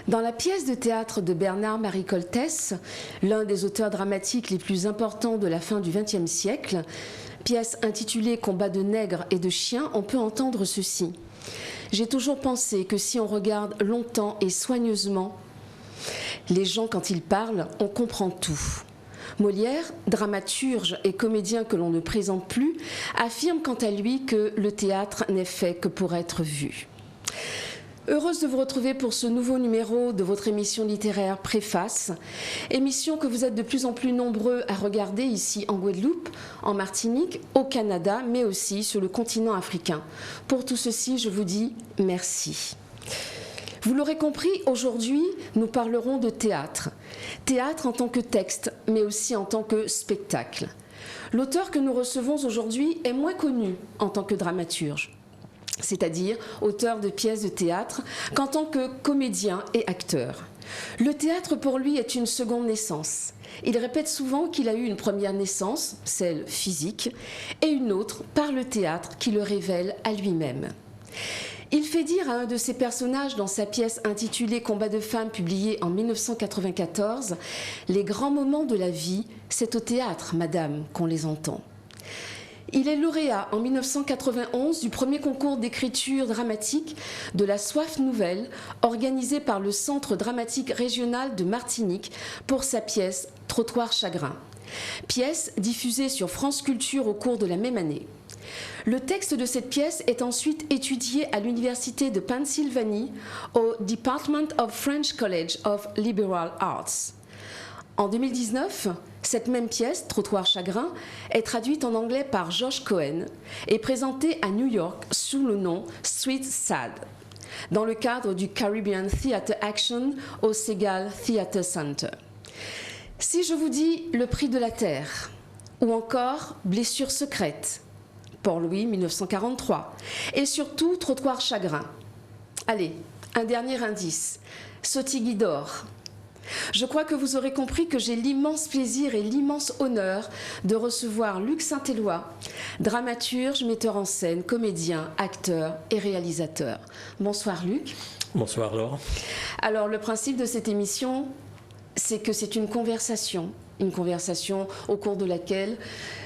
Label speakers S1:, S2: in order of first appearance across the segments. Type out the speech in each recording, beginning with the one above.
S1: Dans la pièce de théâtre de Bernard-Marie Coltès, l'un des auteurs dramatiques les plus importants de la fin du XXe siècle, pièce intitulée « Combat de nègres et de chiens », on peut entendre ceci. « J'ai toujours pensé que si on regarde longtemps et soigneusement les gens quand ils parlent, on comprend tout. » Molière, dramaturge et comédien que l'on ne présente plus, affirme quant à lui que le théâtre n'est fait que pour être vu. Heureuse de vous retrouver pour ce nouveau numéro de votre émission littéraire Préface, émission que vous êtes de plus en plus nombreux à regarder ici en Guadeloupe, en Martinique, au Canada, mais aussi sur le continent africain. Pour tout ceci, je vous dis merci. Vous l'aurez compris, aujourd'hui, nous parlerons de théâtre. Théâtre en tant que texte, mais aussi en tant que spectacle. L'auteur que nous recevons aujourd'hui est moins connu en tant que dramaturge, c'est-à-dire auteur de pièces de théâtre, qu'en tant que comédien et acteur. Le théâtre pour lui est une seconde naissance. Il répète souvent qu'il a eu une première naissance, celle physique, et une autre par le théâtre qui le révèle à lui-même. Il fait dire à un de ses personnages dans sa pièce intitulée « Combat de femmes » publiée en 1994 « Les grands moments de la vie, c'est au théâtre, madame, qu'on les entend ». Il est lauréat en 1991 du premier concours d'écriture dramatique de la Soif Nouvelle, organisé par le Centre dramatique régional de Martinique pour sa pièce « Trottoir chagrin ». Pièce diffusée sur France Culture au cours de la même année. Le texte de cette pièce est ensuite étudié à l'Université de Pennsylvanie au Department of French College of Liberal Arts. En 2019, cette même pièce, Trottoir chagrin, est traduite en anglais par Josh Cohen et présentée à New York sous le nom Street Sad, dans le cadre du Caribbean Theatre Action au Segal Theatre Center. Si je vous dis Le prix de la terre, ou encore Blessure secrète, Port-Louis 1943, et surtout Trottoir chagrin. Allez, un dernier indice, Sotigui d'or. Je crois que vous aurez compris que j'ai l'immense plaisir et l'immense honneur de recevoir Luc Saint-Éloi, dramaturge, metteur en scène, comédien, acteur et réalisateur. Bonsoir Luc.
S2: Bonsoir Laure.
S1: Alors le principe de cette émission, c'est que c'est une conversation au cours de laquelle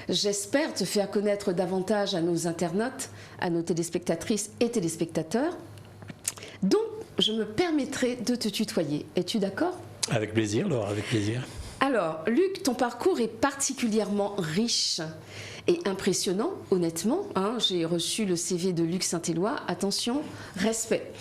S1: j'espère te faire connaître davantage à nos internautes, à nos téléspectatrices et téléspectateurs. Donc, je me permettrai de te tutoyer. Es-tu d'accord ?
S2: Avec plaisir, Laure, avec plaisir.
S1: Alors, Luc, ton parcours est particulièrement riche et impressionnant, honnêtement. J'ai reçu le CV de Luc Saint-Éloi. Attention, respect.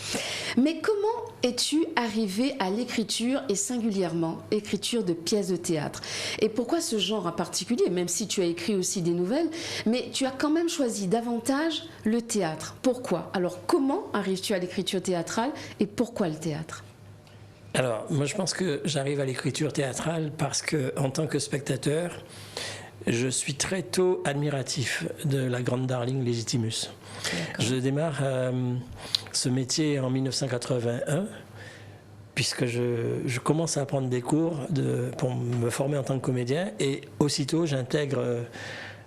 S1: Mais comment es-tu arrivé à l'écriture et singulièrement l'écriture de pièces de théâtre? Et pourquoi ce genre en particulier, même si tu as écrit aussi des nouvelles, mais tu as quand même choisi davantage le théâtre. Pourquoi? Alors, comment arrives-tu à l'écriture théâtrale et pourquoi le théâtre?
S2: Alors, moi je pense que j'arrive à l'écriture théâtrale parce que, en tant que spectateur, je suis très tôt admiratif de la grande Darling Légitimus. Je démarre ce métier en 1981, puisque je commence à prendre des cours pour me former en tant que comédien, et aussitôt j'intègre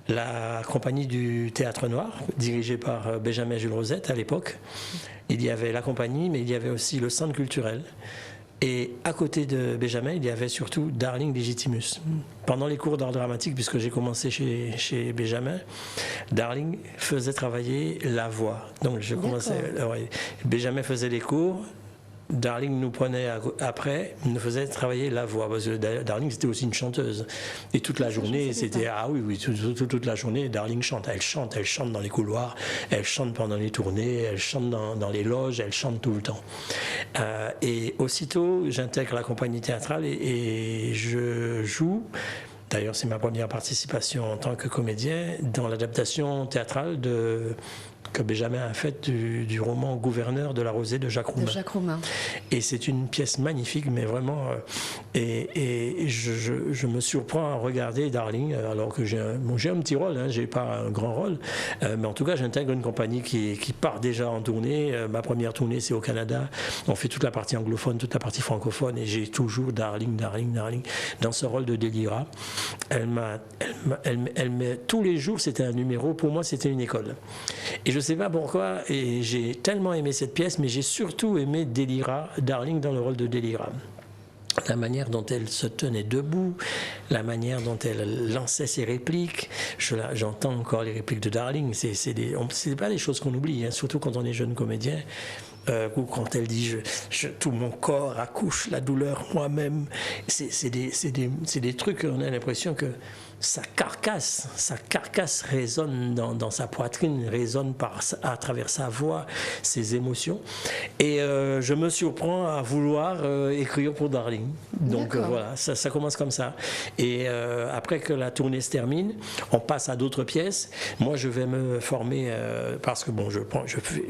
S2: la compagnie du Théâtre Noir, dirigée par Benjamin Jules Rosette à l'époque. Il y avait la compagnie, mais il y avait aussi le centre culturel. Et à côté de Benjamin, il y avait surtout Darling Légitimus. Pendant les cours d'art dramatique, puisque j'ai commencé chez Benjamin, Darling faisait travailler la voix. Donc je commençais, Benjamin faisait les cours, Darling nous prenait après, nous faisait travailler la voix. Parce que Darling, c'était aussi une chanteuse. Et toute la journée, c'était... Ah oui, toute la journée, Darling chante. Elle chante dans les couloirs, elle chante pendant les tournées, elle chante dans les loges, elle chante tout le temps. Et aussitôt, j'intègre la compagnie théâtrale et je joue... D'ailleurs, c'est ma première participation en tant que comédien dans l'adaptation théâtrale que Benjamin a faite du roman Gouverneur de la Rosée de Jacques Roumain.
S1: Et c'est
S2: une pièce magnifique, mais vraiment Et je me surprends à regarder Darling, alors que j'ai un petit rôle, hein, j'ai pas un grand rôle, mais en tout cas j'intègre une compagnie qui part déjà en tournée. Ma première tournée c'est au Canada, on fait toute la partie anglophone, toute la partie francophone, et j'ai toujours Darling dans ce rôle de Délira. Tous les jours c'était un numéro, pour moi c'était une école. Et je sais pas pourquoi, et j'ai tellement aimé cette pièce, mais j'ai surtout aimé Délira, Darling dans le rôle de Délira. La manière dont elle se tenait debout, la manière dont elle lançait ses répliques. J'entends encore les répliques de Darling. C'est pas des choses qu'on oublie, hein, surtout quand on est jeune comédien. Ou quand elle dit tout mon corps accouche la douleur moi-même. C'est des trucs, on a l'impression que sa carcasse résonne dans sa poitrine, résonne à travers sa voix, ses émotions. Et je me surprends à vouloir écrire pour Darling. Donc voilà, ça commence comme ça. Et après que la tournée se termine, on passe à d'autres pièces. Moi, je vais me former parce que bon, je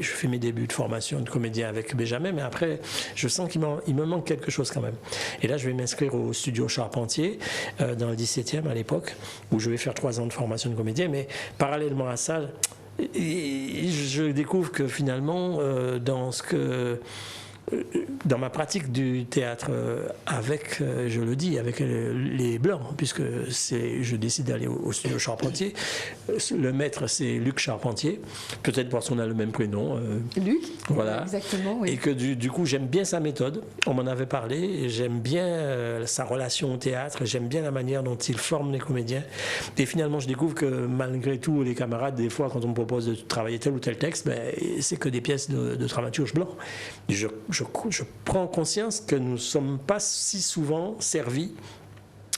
S2: fais mes débuts de formation de comédien avec Benjamin, mais après, je sens qu'il me manque quelque chose quand même. Et là, je vais m'inscrire au studio Charpentier dans le 17e à l'époque, où je vais faire 3 ans de formation de comédien. Mais parallèlement à ça, je découvre que finalement, dans ma pratique du théâtre avec, je le dis, avec les Blancs, puisque je décide d'aller au studio Charpentier. Le maître, c'est Luc Charpentier, peut-être parce qu'on a le même prénom.
S1: Luc,
S2: voilà.
S1: Exactement, oui.
S2: Et que du coup, j'aime bien sa méthode, on m'en avait parlé, j'aime bien sa relation au théâtre, j'aime bien la manière dont il forme les comédiens. Et finalement, je découvre que malgré tout, les camarades, des fois, quand on me propose de travailler tel ou tel texte, c'est que des pièces de dramaturges blancs. Je prends conscience que nous ne sommes pas si souvent servis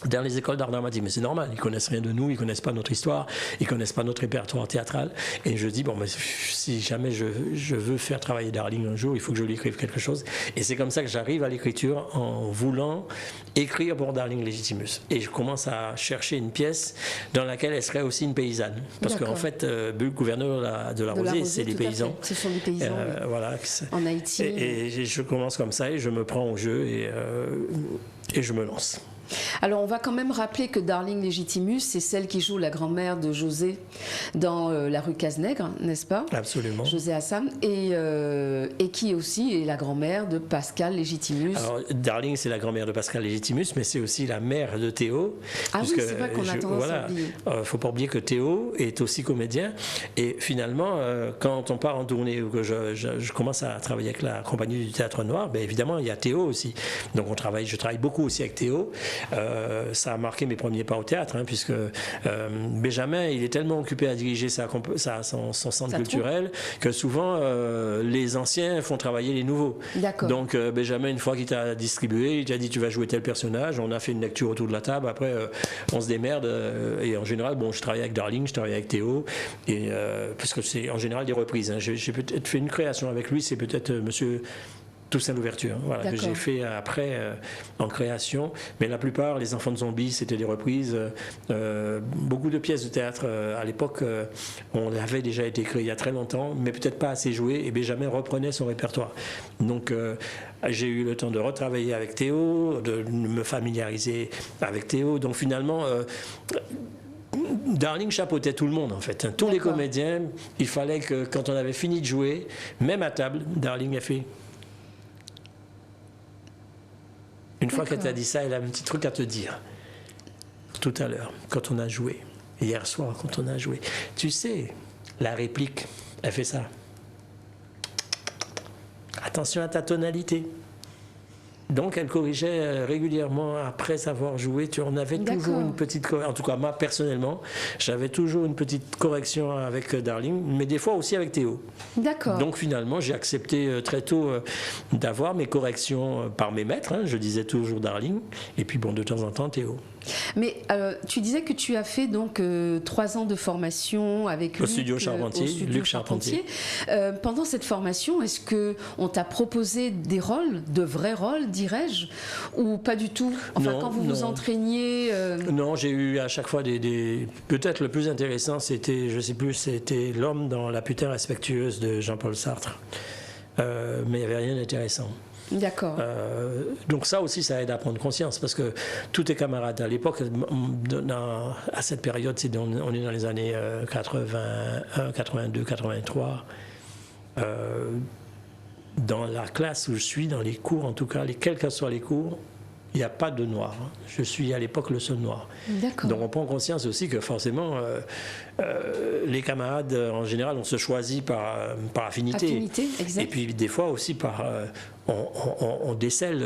S2: dans les écoles d'art dramatique, mais c'est normal, ils connaissent rien de nous, ils connaissent pas notre histoire, ils connaissent pas notre répertoire théâtral, et je dis bon, mais si jamais je veux faire travailler Darling un jour, il faut que je lui écrive quelque chose, et c'est comme ça que j'arrive à l'écriture en voulant écrire pour Darling Legitimus, et je commence à chercher une pièce dans laquelle elle serait aussi une paysanne, parce qu'en fait, le gouverneur de la Rosée, c'est des paysans.
S1: Ce sont des paysans, oui.
S2: Voilà.
S1: En Haïti.
S2: Et je commence comme ça, et je me prends au jeu, et je me lance.
S1: Alors on va quand même rappeler que Darling Legitimus, c'est celle qui joue la grand-mère de José dans La rue Cazenègre, n'est-ce pas?
S2: Absolument.
S1: José Assam, et qui aussi est la grand-mère de Pascal Legitimus.
S2: Alors Darling, c'est la grand-mère de Pascal Legitimus, mais c'est aussi la mère de Théo.
S1: Ah oui, c'est vrai qu'on a tendance à oublier.
S2: Faut pas oublier que Théo est aussi comédien, et finalement, quand on part en tournée, ou que je commence à travailler avec la compagnie du Théâtre Noir, évidemment, il y a Théo aussi. Donc je travaille beaucoup aussi avec Théo. Ça a marqué mes premiers pas au théâtre, hein, puisque Benjamin, il est tellement occupé à diriger son centre culturel que souvent les anciens font travailler les nouveaux. Donc Benjamin, une fois qu'il t'a distribué, il t'a dit tu vas jouer tel personnage, on a fait une lecture autour de la table, après on se démerde, et en général, je travaille avec Darling, je travaille avec Théo, et, parce que c'est en général des reprises, hein. J'ai peut-être fait une création avec lui, c'est peut-être Monsieur Toussaint l'ouverture, voilà, que j'ai fait après en création, mais la plupart, Les Enfants de Zombies, c'était des reprises. Beaucoup de pièces de théâtre à l'époque, on avait déjà été créées il y a très longtemps, mais peut-être pas assez jouées, et Benjamin reprenait son répertoire. Donc j'ai eu le temps de retravailler avec Théo, de me familiariser avec Théo, donc finalement Darling chapeautait tout le monde en fait, tous les comédiens. Il fallait que quand on avait fini de jouer, même à table, Darling a fait. Une fois qu'elle t'a dit ça, elle a un petit truc à te dire. Tout à l'heure, quand on a joué, hier soir, quand on a joué, tu sais, la réplique, elle fait ça. Attention à ta tonalité. Donc elle corrigeait régulièrement après avoir joué. On avait toujours une petite correction. En tout cas, moi personnellement, j'avais toujours une petite correction avec Darling, mais des fois aussi avec Théo.
S1: D'accord.
S2: Donc finalement, j'ai accepté très tôt d'avoir mes corrections par mes maîtres. Hein. Je disais toujours Darling, et puis de temps en temps Théo.
S1: Mais tu disais que tu as fait donc 3 ans de formation avec
S2: au studio Charpentier, Luc Charpentier.
S1: Pendant cette formation, est-ce que on t'a proposé des rôles, de vrais rôles, dirais-je, ou pas du tout? Enfin, quand vous vous entraîniez.
S2: Non, j'ai eu à chaque fois des. Peut-être le plus intéressant, c'était, je sais plus, c'était L'homme dans la putain respectueuse de Jean-Paul Sartre. Mais il n'y avait rien d'intéressant.
S1: D'accord.
S2: Donc ça aussi, ça aide à prendre conscience, parce que tous tes camarades à l'époque, à cette période, on est dans les années 81, 82, 83, dans la classe où je suis, dans les cours en tout cas, quels que soient les cours, il n'y a pas de noir. Je suis à l'époque le seul noir. Donc on prend conscience aussi que forcément, les camarades, en général, on se choisit par affinité.
S1: Exact.
S2: Et puis des fois aussi on décèle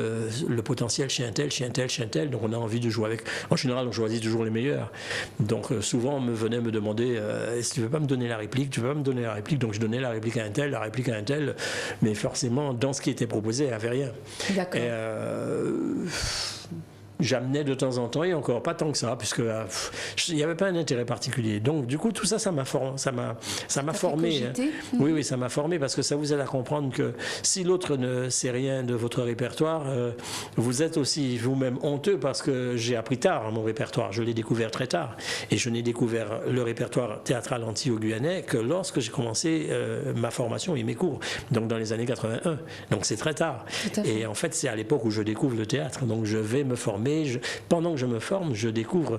S2: le potentiel chez un tel, chez un tel, chez un tel. Donc on a envie de jouer avec. En général, on choisit toujours les meilleurs. Donc souvent, on venait me demander est-ce que tu ne veux pas me donner la réplique? Tu veux pas me donner la réplique? Donc je donnais la réplique à un tel, la réplique à un tel. Mais forcément, dans ce qui était proposé, il n'y avait rien.
S1: D'accord.
S2: J'amenais de temps en temps, et encore pas tant que ça, puisque il n'y avait pas un intérêt particulier. Donc du coup, tout ça, ça m'a formé. Oui, ça m'a formé, parce que ça vous aide à comprendre que si l'autre ne sait rien de votre répertoire, vous êtes aussi vous-même honteux, parce que j'ai appris tard mon répertoire. Je l'ai découvert très tard. Et je n'ai découvert le répertoire théâtral antilo-guyanais que lorsque j'ai commencé ma formation et mes cours, donc dans les années 81. Donc c'est très tard. Et en fait, c'est à l'époque où je découvre le théâtre. Donc je vais me former. Pendant que je me forme, je découvre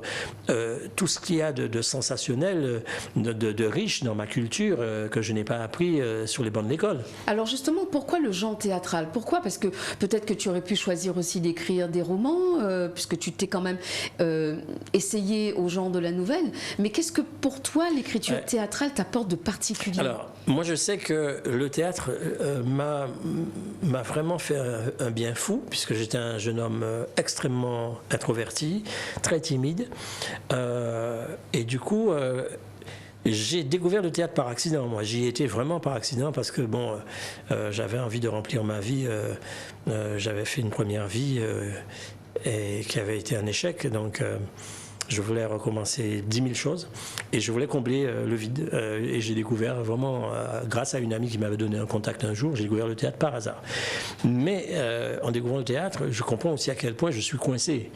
S2: tout ce qu'il y a de sensationnel, de riche dans ma culture, que je n'ai pas appris sur les bancs de l'école.
S1: Alors justement, pourquoi le genre théâtral? Pourquoi? Parce que peut-être que tu aurais pu choisir aussi d'écrire des romans, puisque tu t'es quand même essayé au genre de la nouvelle. Mais qu'est-ce que pour toi, l'écriture théâtrale t'apporte de particulier?
S2: Alors, moi je sais que le théâtre m'a vraiment fait un bien fou, puisque j'étais un jeune homme extrêmement introverti, très timide, et du coup j'ai découvert le théâtre par accident. Moi, j'y étais vraiment par accident, parce que bon, j'avais envie de remplir ma vie. J'avais fait une première vie et qui avait été un échec, donc je voulais recommencer 10 000 choses, et je voulais combler le vide. Et j'ai découvert vraiment, grâce à une amie qui m'avait donné un contact un jour, j'ai découvert le théâtre par hasard. Mais en découvrant le théâtre, je comprends aussi à quel point je suis coincé.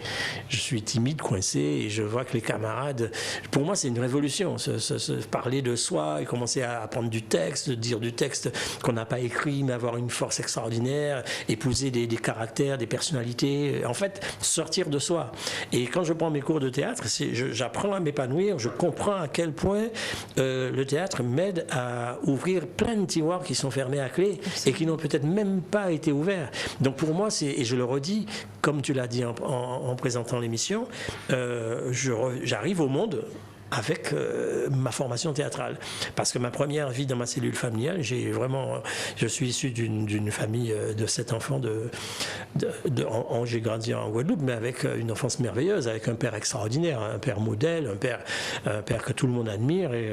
S2: Je suis timide, coincé, et je vois que les camarades... Pour moi, c'est une révolution, se parler de soi et commencer à apprendre du texte, dire du texte qu'on n'a pas écrit, mais avoir une force extraordinaire, épouser des caractères, des personnalités, en fait, sortir de soi. Et quand je prends mes cours de théâtre, j'apprends à m'épanouir, je comprends à quel point le théâtre m'aide à ouvrir plein de tiroirs qui sont fermés à clé et qui n'ont peut-être même pas été ouverts. Donc pour moi, et je le redis, comme tu l'as dit en présentant l'émission, j'arrive au monde avec ma formation théâtrale. Parce que ma première vie dans ma cellule familiale, je suis issu d'une famille de 7 enfants. J'ai grandi en Guadeloupe, mais avec une enfance merveilleuse, avec un père extraordinaire, un père modèle, un père que tout le monde admire. Et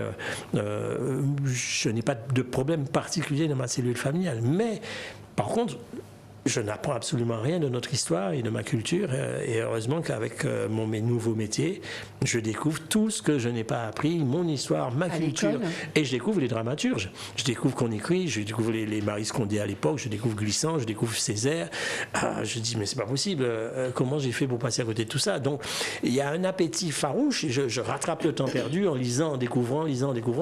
S2: je n'ai pas de problème particulier dans ma cellule familiale. Mais, par contre, je n'apprends absolument rien de notre histoire et de ma culture, et heureusement qu'avec mes nouveaux métiers, je découvre tout ce que je n'ai pas appris, mon histoire, ma culture, et je découvre les dramaturges. Je découvre qu'on écrit, je découvre les Marie Scondé à l'époque, je découvre Glissant, je découvre Césaire. Je dis mais c'est pas possible, comment j'ai fait pour passer à côté de tout ça? Donc il y a un appétit farouche, et je rattrape le temps perdu en lisant, en découvrant,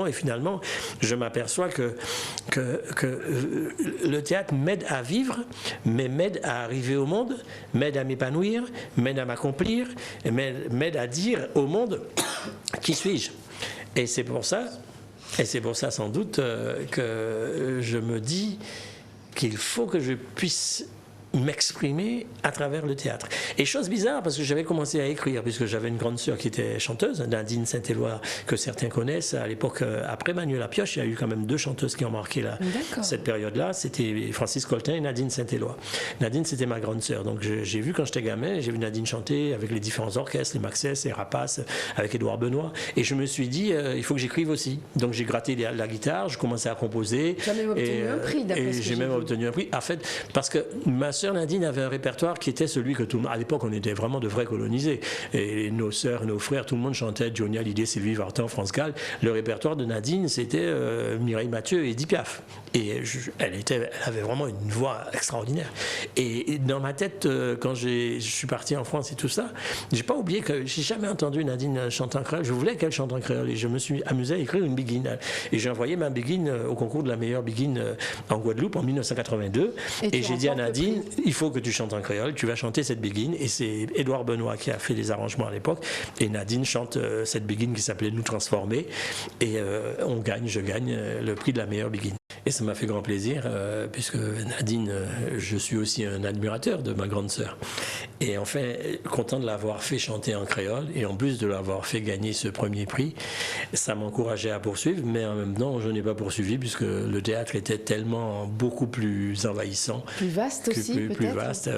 S2: et finalement je m'aperçois que le théâtre m'aide à vivre, mais m'aide à arriver au monde, m'aide à m'épanouir, m'aide à m'accomplir, m'aide à dire au monde qui suis-je. Et c'est pour ça sans doute que je me dis qu'il faut que je puisse m'exprimer à travers le théâtre. Et chose bizarre, parce que j'avais commencé à écrire, puisque j'avais une grande sœur qui était chanteuse, Nadine Saint-Éloi, que certains connaissent. À l'époque, après Manuela Pioche, il y a eu quand même 2 chanteuses qui ont marqué cette période-là. C'était Francis Coltin et Nadine Saint-Éloi. Nadine, c'était ma grande sœur. Donc j'ai vu quand j'étais gamin, j'ai vu Nadine chanter avec les différents orchestres, les Maxès, les Rapaces, avec Édouard Benoît. Et je me suis dit, il faut que j'écrive aussi. Donc j'ai gratté la guitare, je commençais à composer.
S1: Tu as même obtenu un prix, d'après ce que
S2: j'ai même obtenu un prix. En fait, parce que ma sœur Nadine avait un répertoire qui était celui que tout le monde... À l'époque, on était vraiment de vrais colonisés. Et nos sœurs, nos frères, tout le monde chantait Johnny Hallyday, Sylvie Vartan, France Gall. Le répertoire de Nadine, c'était Mireille Mathieu et Édith Piaf. Et elle avait vraiment une voix extraordinaire. Et dans ma tête, quand je suis parti en France et tout ça, j'ai pas oublié que j'ai jamais entendu Nadine chanter en créole. Je voulais qu'elle chante en créole. Et je me suis amusé à écrire une biguine. Et j'ai envoyé ma biguine au concours de la meilleure biguine en Guadeloupe en 1982. Et j'ai dit à Nadine, il faut que tu chantes en créole, tu vas chanter cette béguine. Et c'est Édouard Benoît qui a fait les arrangements à l'époque. Et Nadine chante cette béguine qui s'appelait Nous transformer. Et je gagne le prix de la meilleure béguine. Et ça m'a fait grand plaisir, puisque Nadine, je suis aussi un admirateur de ma grande sœur. Et enfin, content de l'avoir fait chanter en créole, et en plus de l'avoir fait gagner ce premier prix, ça m'encourageait à poursuivre, mais en même temps, je n'ai pas poursuivi, puisque le théâtre était tellement beaucoup plus envahissant.
S1: Plus vaste aussi, peut-être.
S2: Plus vaste.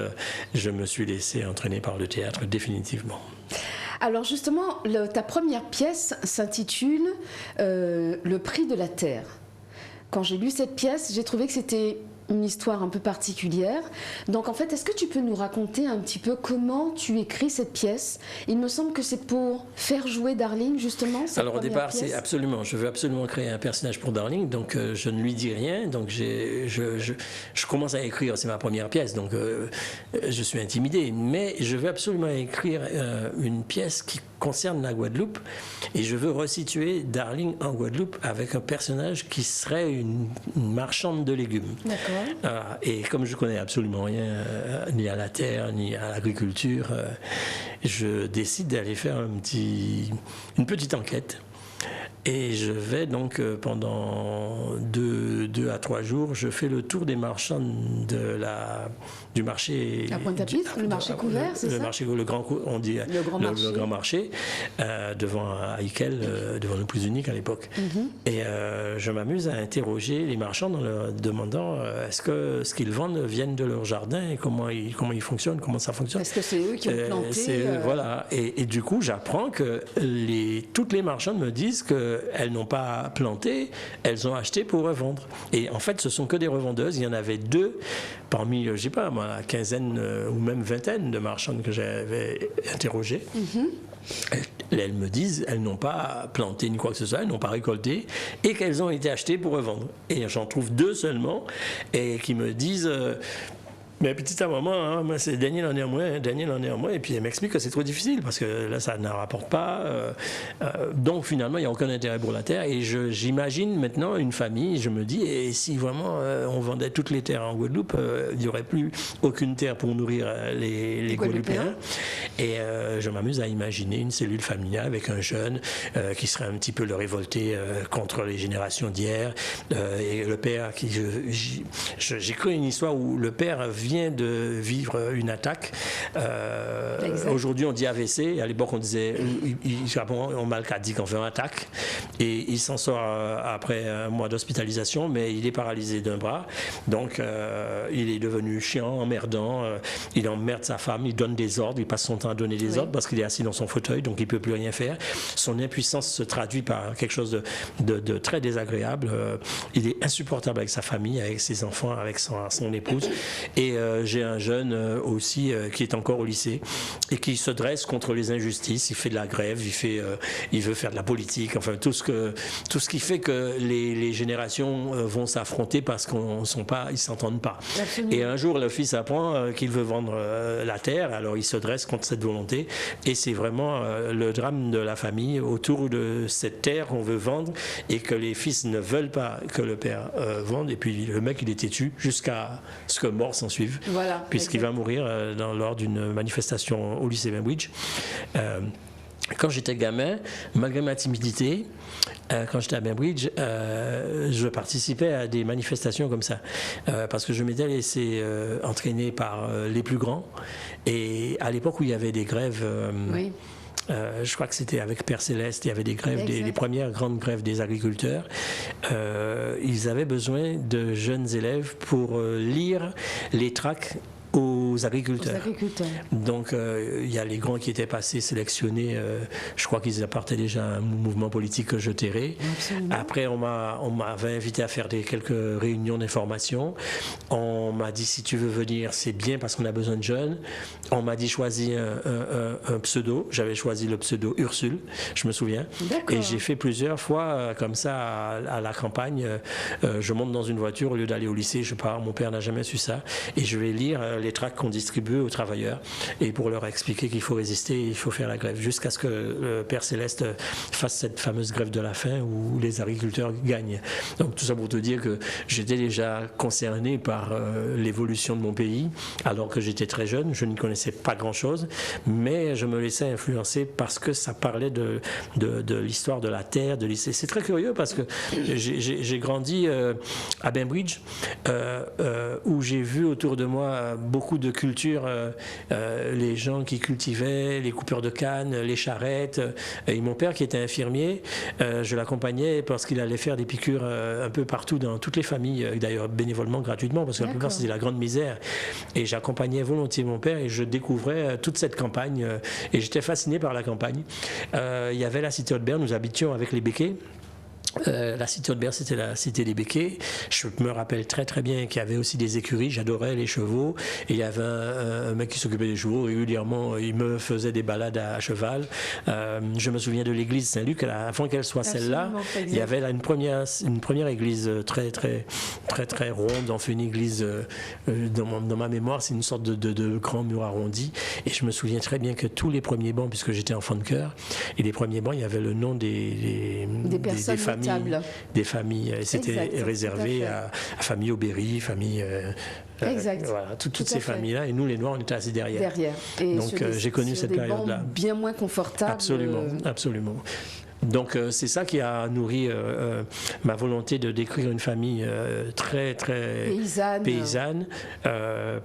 S2: Je me suis laissé entraîner par le théâtre, définitivement.
S1: Alors justement, ta première pièce s'intitule Le prix de la terre. Quand j'ai lu cette pièce, j'ai trouvé que c'était une histoire un peu particulière. Donc en fait, est-ce que tu peux nous raconter un petit peu comment tu écris cette pièce? Il me semble que c'est pour faire jouer Darling, justement.
S2: Alors au départ, je veux absolument créer un personnage pour Darling, donc je ne lui dis rien. Donc je commence à écrire, c'est ma première pièce, donc je suis intimidé. Mais je veux absolument écrire une pièce qui concerne la Guadeloupe, et je veux resituer Darling en Guadeloupe avec un personnage qui serait une marchande de légumes.
S1: D'accord.
S2: Et comme je connais absolument rien ni à la terre ni à l'agriculture, je décide d'aller faire une petite enquête. Et je vais donc pendant 2 à 3 jours, je fais le tour des marchands du marché.
S1: À Pointe-à-Pitre, le marché couvert, c'est ça?
S2: Le marché, on dit le grand marché, devant Haïkel, devant le Plus Unique à l'époque. Et je m'amuse à interroger les marchands en leur demandant est-ce que ce qu'ils vendent viennent de leur jardin, et comment ils fonctionnent, comment ça fonctionne.
S1: Est-ce que c'est eux qui ont planté
S2: C'est eux, voilà. Et du coup, j'apprends que toutes les marchandes me disent qu'elles n'ont pas planté, elles ont acheté pour revendre. Et en fait, ce sont que des revendeuses. Il y en avait 2 parmi, je sais pas, la quinzaine ou même vingtaine de marchandes que j'avais interrogées. Elles me disent, elles n'ont pas planté ni quoi que ce soit, elles n'ont pas récolté, et qu'elles ont été achetées pour revendre. Et j'en trouve 2 seulement, et qui me disent... mais petite à maman, hein, moi c'est Daniel en est en moins, et puis elle m'explique que c'est trop difficile parce que là ça n'en rapporte pas. Donc finalement il n'y a aucun intérêt pour la terre, et j'imagine maintenant une famille, je me dis, et si vraiment on vendait toutes les terres en Guadeloupe, il n'y aurait plus aucune terre pour nourrir les Guadeloupéens. Et je m'amuse à imaginer une cellule familiale avec un jeune qui serait un petit peu le révolté contre les générations d'hier, et le père qui... J'ai cru une histoire où le père vient de vivre une attaque. Aujourd'hui, on dit AVC. À l'époque, on disait, on m'a dit qu'on fait une attaque. Et il s'en sort après un mois d'hospitalisation, mais il est paralysé d'un bras. Donc, il est devenu chiant, emmerdant. Il emmerde sa femme, il donne des ordres, il passe son temps à donner des ordres parce qu'il est assis dans son fauteuil, donc il ne peut plus rien faire. Son impuissance se traduit par quelque chose de très désagréable. Il est insupportable avec sa famille, avec ses enfants, avec son épouse. Et j'ai un jeune aussi qui est encore au lycée et qui se dresse contre les injustices. Il fait de la grève, il veut faire de la politique, enfin tout ce qui fait que les générations vont s'affronter parce ils s'entendent pas. Absolument. Et un jour, le fils apprend qu'il veut vendre la terre, alors il se dresse contre cette volonté, et c'est vraiment le drame de la famille autour de cette terre qu'on veut vendre, et que les fils ne veulent pas que le père vende, et puis le mec il est têtu jusqu'à ce que mort s'en suive.
S1: Voilà,
S2: puisqu'il va mourir lors d'une manifestation au lycée Bainbridge. Quand j'étais gamin, malgré ma timidité, quand j'étais à Bainbridge, je participais à des manifestations comme ça, parce que je m'étais laissé entraîner par les plus grands. Et à l'époque où il y avait des grèves... je crois que c'était avec Père Céleste, il y avait des grèves, les premières grandes grèves des agriculteurs. Ils avaient besoin de jeunes élèves pour lire les tracts aux agriculteurs. Donc il y a les grands qui étaient passés sélectionnés, je crois qu'ils appartenaient déjà à un mouvement politique que je tairais. Après on m'avait invité à faire quelques réunions d'information. On m'a dit si tu veux venir c'est bien parce qu'on a besoin de jeunes. On m'a dit choisis un pseudo. J'avais choisi le pseudo Ursule, je me souviens. Et j'ai fait plusieurs fois comme ça à la campagne. Je monte dans une voiture, au lieu d'aller au lycée, je pars. Mon père n'a jamais su ça. Et je vais lire les tracts qu'on distribue aux travailleurs et pour leur expliquer qu'il faut résister, il faut faire la grève, jusqu'à ce que le Père Céleste fasse cette fameuse grève de la faim où les agriculteurs gagnent. Donc tout ça pour te dire que j'étais déjà concerné par l'évolution de mon pays, alors que j'étais très jeune, je n'y connaissais pas grand-chose, mais je me laissais influencer parce que ça parlait de l'histoire de la terre, de l'histoire. C'est très curieux parce que j'ai grandi à Bainbridge, où j'ai vu autour de moi beaucoup de cultures, les gens qui cultivaient, les coupeurs de canne, les charrettes. Et mon père qui était infirmier, je l'accompagnais parce qu'il allait faire des piqûres un peu partout dans toutes les familles, d'ailleurs bénévolement, gratuitement, parce que la plupart c'était la grande misère. Et j'accompagnais volontiers mon père et je découvrais toute cette campagne et j'étais fasciné par la campagne. Il y avait la cité Haute-Berne, nous habitions avec les Béquets. La cité Haute-Berne, c'était la cité des Béquets. Je me rappelle très très bien qu'il y avait aussi des écuries, j'adorais les chevaux. Et il y avait un mec qui s'occupait des chevaux, régulièrement il me faisait des balades à cheval. Je me souviens de l'église Saint-Luc, avant qu'elle soit celle-là, il y avait là une première église très très très très ronde, enfin une église dans ma mémoire, c'est une sorte de grand mur arrondi. Et je me souviens très bien que tous les premiers bancs, puisque j'étais enfant de chœur, et les premiers bancs, il y avait le nom des familles. Des familles, et c'était réservé à famille Aubéry, famille voilà, toutes ces familles-là, et nous les Noirs on était assis derrière.
S1: Et
S2: donc j'ai connu cette période-là.
S1: Bien moins confortable.
S2: Absolument. Donc c'est ça qui a nourri ma volonté de décrire une famille très très paysanne,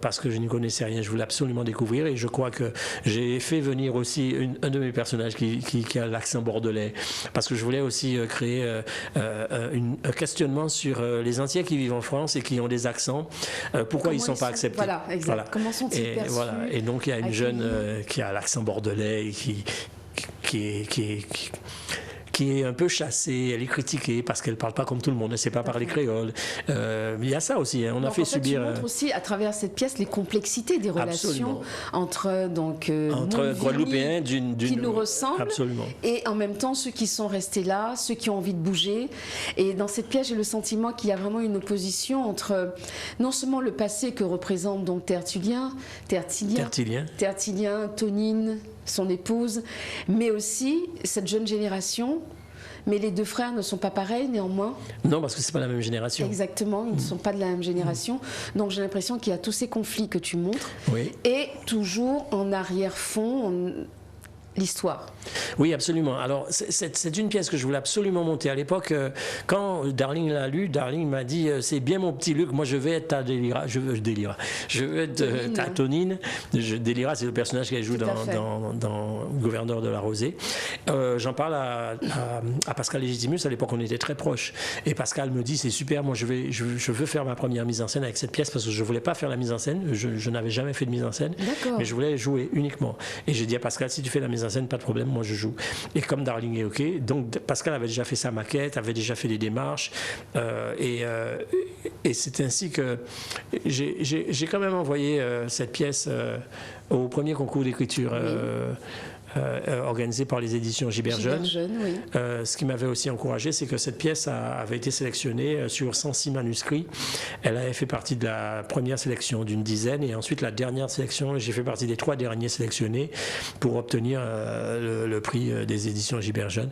S2: parce que je n'y connaissais rien, je voulais absolument découvrir, et je crois que j'ai fait venir aussi un de mes personnages qui a l'accent bordelais, parce que je voulais aussi créer un questionnement sur les Antillais qui vivent en France et qui ont des accents, pourquoi ils ne sont pas acceptés.
S1: Voilà, exact. Voilà. Comment sont-ils perçus?
S2: Voilà. Et donc il y a une jeune qui a l'accent bordelais et qui est un peu chassée, elle est critiquée parce qu'elle ne parle pas comme tout le monde, elle ne sait pas parler créole. Il y a ça aussi, hein. On a fait subir...
S1: Tu montres aussi à travers cette pièce les complexités des relations entre
S2: Guadeloupéens
S1: qui nous ressemblent,
S2: absolument,
S1: et en même temps ceux qui sont restés là, ceux qui ont envie de bouger. Et dans cette pièce, j'ai le sentiment qu'il y a vraiment une opposition entre non seulement le passé que représente donc Tertullien, Tonine, son épouse, mais aussi cette jeune génération. Mais les deux frères ne sont pas pareils néanmoins.
S2: Non, parce que c'est pas la même génération.
S1: Exactement, ils ne sont pas de la même génération. Donc j'ai l'impression qu'il y a tous ces conflits que tu montres.
S2: Oui.
S1: Et toujours en arrière-fond, l'histoire.
S2: Oui, absolument. Alors, c'est une pièce que je voulais absolument monter. À l'époque, quand Darling l'a lu, Darling m'a dit « C'est bien mon petit Luc, moi je vais être ta Délira. Je veux être ta Tonine. » Délira, c'est le personnage qu'elle joue dans Gouverneur de la Rosée. J'en parle à Pascal Légitimus. À l'époque, on était très proches. Et Pascal me dit « C'est super, moi je veux faire ma première mise en scène avec cette pièce parce que je ne voulais pas faire la mise en scène. Je n'avais jamais fait de mise en scène. Mais je voulais jouer uniquement. Et j'ai dit à Pascal « Si tu fais la mise en scène, pas de problème, moi je joue. » Et comme Darling est OK, donc Pascal avait déjà fait sa maquette, avait déjà fait des démarches, et c'est ainsi que j'ai quand même envoyé cette pièce au premier concours d'écriture. Organisé par les éditions Gibert Jeune.
S1: Oui.
S2: Ce qui m'avait aussi encouragé, c'est que cette pièce avait été sélectionnée sur 106 manuscrits. Elle avait fait partie de la première sélection d'une dizaine, et ensuite la dernière sélection, j'ai fait partie des 3 derniers sélectionnés pour obtenir le prix des éditions Gibert Jeune.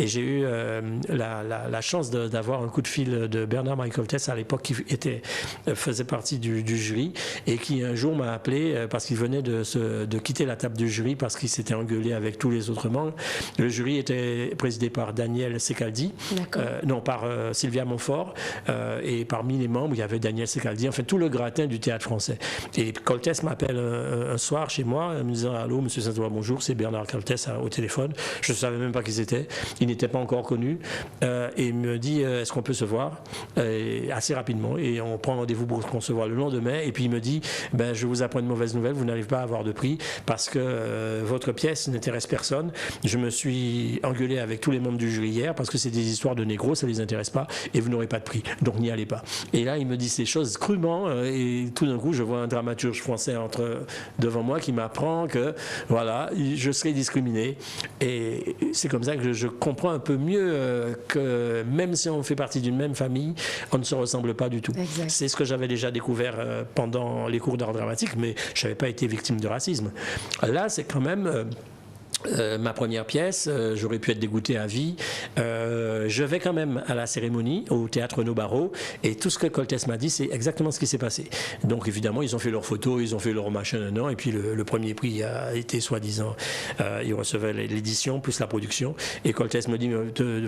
S2: Et j'ai eu la chance d'avoir un coup de fil de Bernard Marie Coltès à l'époque, qui faisait partie du jury, et qui un jour m'a appelé parce qu'il venait de quitter la table du jury parce qu'il s'était engueulé avec tous les autres membres. Le jury était présidé par Daniel Secaldi, par Sylvia Montfort, et parmi les membres, il y avait Daniel Secaldi, enfin tout le gratin du théâtre français. Et Coltès m'appelle un soir chez moi, me disant « Allô, monsieur Saint-Ouen, bonjour, c'est Bernard Coltès au téléphone. » Je ne savais même pas qui c'était, il n'était pas encore connu, et il me dit « Est-ce qu'on peut se voir ?» assez rapidement, et on prend rendez-vous pour qu'on se voit le lendemain, et puis il me dit « Je vous apprends une mauvaise nouvelle, vous n'arrivez pas à avoir de prix, parce que votre pièce pièce n'intéresse personne. Je me suis engueulé avec tous les membres du jury hier parce que c'est des histoires de négros, ça les intéresse pas et vous n'aurez pas de prix, donc n'y allez pas. Et là, il me dit ces choses crûment et tout d'un coup, je vois un dramaturge français devant moi qui m'apprend que voilà, je serai discriminé. Et c'est comme ça que je comprends un peu mieux que même si on fait partie d'une même famille, on ne se ressemble pas du tout. Exact. C'est ce que j'avais déjà découvert pendant les cours d'art dramatique, mais je n'avais pas été victime de racisme. Là, c'est quand même... ma première pièce, j'aurais pu être dégoûté à vie. Je vais quand même à la cérémonie au théâtre Renaud Barreau et tout ce que Coltès m'a dit, c'est exactement ce qui s'est passé. Donc évidemment, ils ont fait leurs photos, ils ont fait leur machin, et puis le premier prix a été soi-disant, ils recevaient l'édition plus la production. Et Coltès me dit,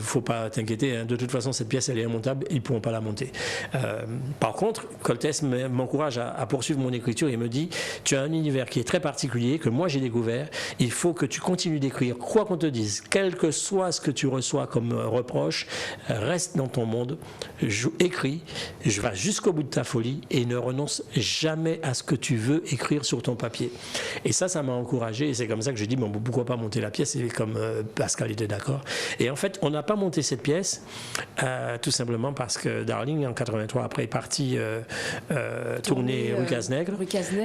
S2: faut pas t'inquiéter, hein, de toute façon cette pièce elle est immontable, ils pourront pas la monter. Par contre, Coltès m'encourage à poursuivre mon écriture et me dit, tu as un univers qui est très particulier que moi j'ai découvert, il faut que tu continues d'écrire, quoi qu'on te dise, quel que soit ce que tu reçois comme reproche, reste dans ton monde, écris, je vais jusqu'au bout de ta folie et ne renonce jamais à ce que tu veux écrire sur ton papier. Et ça m'a encouragé et c'est comme ça que je dis, bon, pourquoi pas monter la pièce, et comme Pascal était d'accord. Et en fait, on n'a pas monté cette pièce, tout simplement parce que Darling, en 83, après est parti tourner Rue Cazenègre,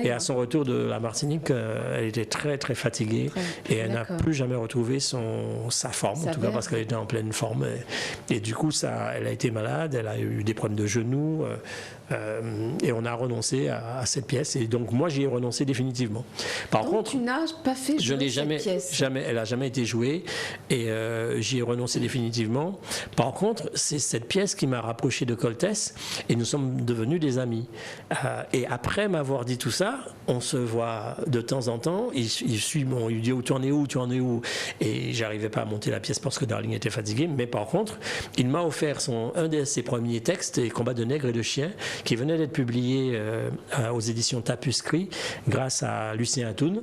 S2: et à son retour de la Martinique, elle était très très fatiguée et elle n'a plus jamais retrouvé sa forme, en tout cas parce qu'elle était en pleine forme. Et du coup, elle a été malade, elle a eu des problèmes de genoux, et on a renoncé à cette pièce. Et donc, moi, j'y ai renoncé définitivement. Par contre, tu
S1: n'as pas fait jouer cette pièce.
S2: Elle n'a jamais été jouée, et j'y ai renoncé définitivement. Par contre, c'est cette pièce qui m'a rapproché de Coltès, et nous sommes devenus des amis. Et après m'avoir dit tout ça, on se voit de temps en temps. Il dit, tu en es où, tu en es où? Et j'arrivais pas à monter la pièce parce que Darling était fatigué. Mais par contre, il m'a offert un de ses premiers textes, Combat de nègres et de chiens, qui venait d'être publié aux éditions Tapuscrit grâce à Lucien Atoun.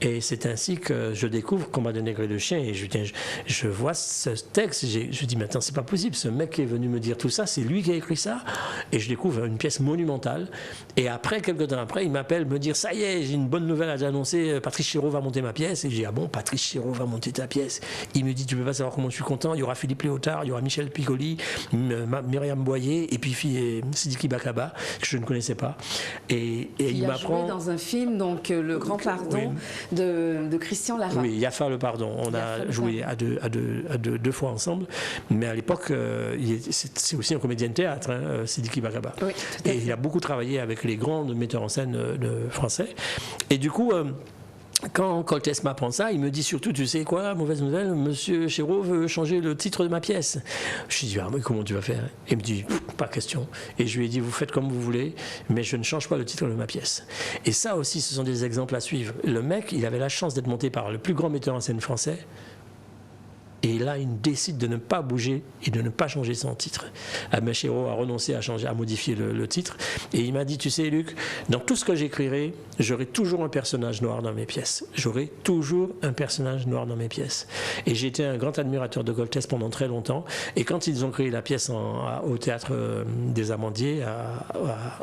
S2: Et c'est ainsi que je découvre Combat de nègres et de chiens. Et je vois ce texte, je dis, mais attends, c'est pas possible. Ce mec qui est venu me dire tout ça, c'est lui qui a écrit ça. Et je découvre une pièce monumentale. Et après, quelques temps après, il m'appelle me dire, ça y est, j'ai une bonne nouvelle à t'annoncer, Patrice Chéreau va monter ma pièce. Et je dis, ah bon, Patrice Chéreau va monter ta pièce? Il me dit, tu peux pas savoir comment je suis content, il y aura Philippe Léotard, il y aura Michel Piccoli, Myriam Boyer, et puis Sidiki Bakaba, que je ne connaissais pas. Et il m'apprend...
S1: joué dans un film, donc Le Grand Pardon, oui, de Christian Lara.
S2: Oui, Yafa le Pardon. On a joué à deux fois ensemble, mais à l'époque, c'est aussi un comédien de théâtre, hein, Sidiki Bakaba. Oui, et il a beaucoup travaillé avec les grands metteurs en scène français. Et du coup... quand Coltès m'apprend ça, il me dit surtout, tu sais quoi, mauvaise nouvelle, monsieur Chéreau veut changer le titre de ma pièce. Je lui dis, ah mais comment tu vas faire? Il me dit, pas question. Et je lui ai dit, vous faites comme vous voulez, mais je ne change pas le titre de ma pièce. Et ça aussi, ce sont des exemples à suivre. Le mec, il avait la chance d'être monté par le plus grand metteur en scène français. Et là, il décide de ne pas bouger et de ne pas changer son titre. Albin Chéreau a renoncé à modifier le titre. Et il m'a dit, tu sais, Luc, dans tout ce que j'écrirai, j'aurai toujours un personnage noir dans mes pièces. J'aurai toujours un personnage noir dans mes pièces. Et j'ai été un grand admirateur de Coltès pendant très longtemps. Et quand ils ont créé la pièce au théâtre des Amandiers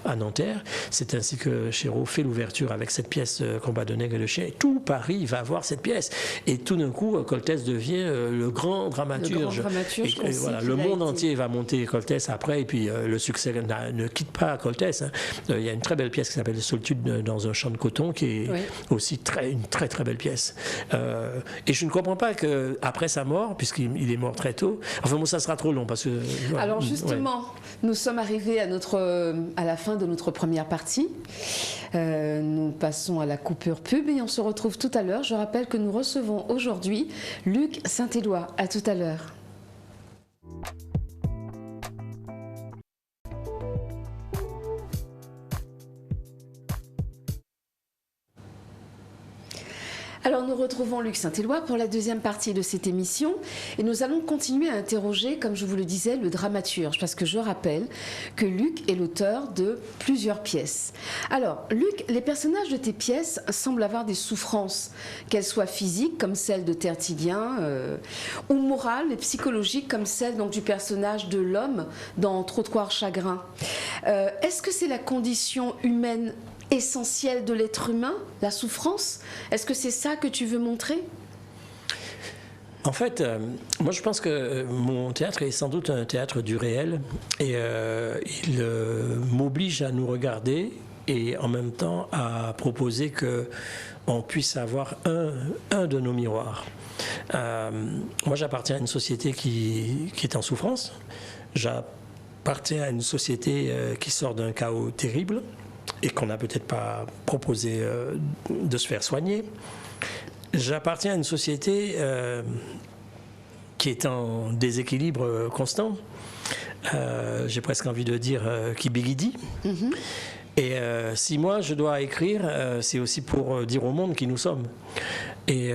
S2: à Nanterre, c'est ainsi que Chéreau fait l'ouverture avec cette pièce Combat de nègres et de chiens. Et tout Paris va voir cette pièce. Et tout d'un coup, Coltès devient le grand dramaturge. Et voilà, le monde entier va monter Coltès après, et puis le succès ne quitte pas Coltès. Hein. Il y a une très belle pièce qui s'appelle Solitude dans un champ de coton, qui est aussi une très très belle pièce. Et je ne comprends pas qu'après sa mort, puisqu'il est mort très tôt, enfin bon, ça sera trop long parce que... Voilà.
S1: Alors justement, nous sommes arrivés à la fin de notre première partie. Nous passons à la coupure pub et on se retrouve tout à l'heure. Je rappelle que nous recevons aujourd'hui Luc Saint-Éloi. À tout à l'heure. Alors nous retrouvons Luc Saint-Éloi pour la deuxième partie de cette émission et nous allons continuer à interroger, comme je vous le disais, le dramaturge, parce que je rappelle que Luc est l'auteur de plusieurs pièces. Alors Luc, les personnages de tes pièces semblent avoir des souffrances, qu'elles soient physiques comme celle de Tertullien ou morales et psychologiques comme celle donc, du personnage de l'homme dans Trottoir chagrin. Est-ce que c'est la condition humaine essentielle de l'être humain, la souffrance? Est-ce que c'est ça que tu veux montrer?
S2: En fait, moi je pense que mon théâtre est sans doute un théâtre du réel et il m'oblige à nous regarder et en même temps à proposer qu'on puisse avoir un de nos miroirs. Moi j'appartiens à une société qui est en souffrance, j'appartiens à une société qui sort d'un chaos terrible et qu'on n'a peut-être pas proposé de se faire soigner. J'appartiens à une société qui est en déséquilibre constant. J'ai presque envie de dire qui biguidie. Mm-hmm. Et si moi je dois écrire, c'est aussi pour dire au monde qui nous sommes. Et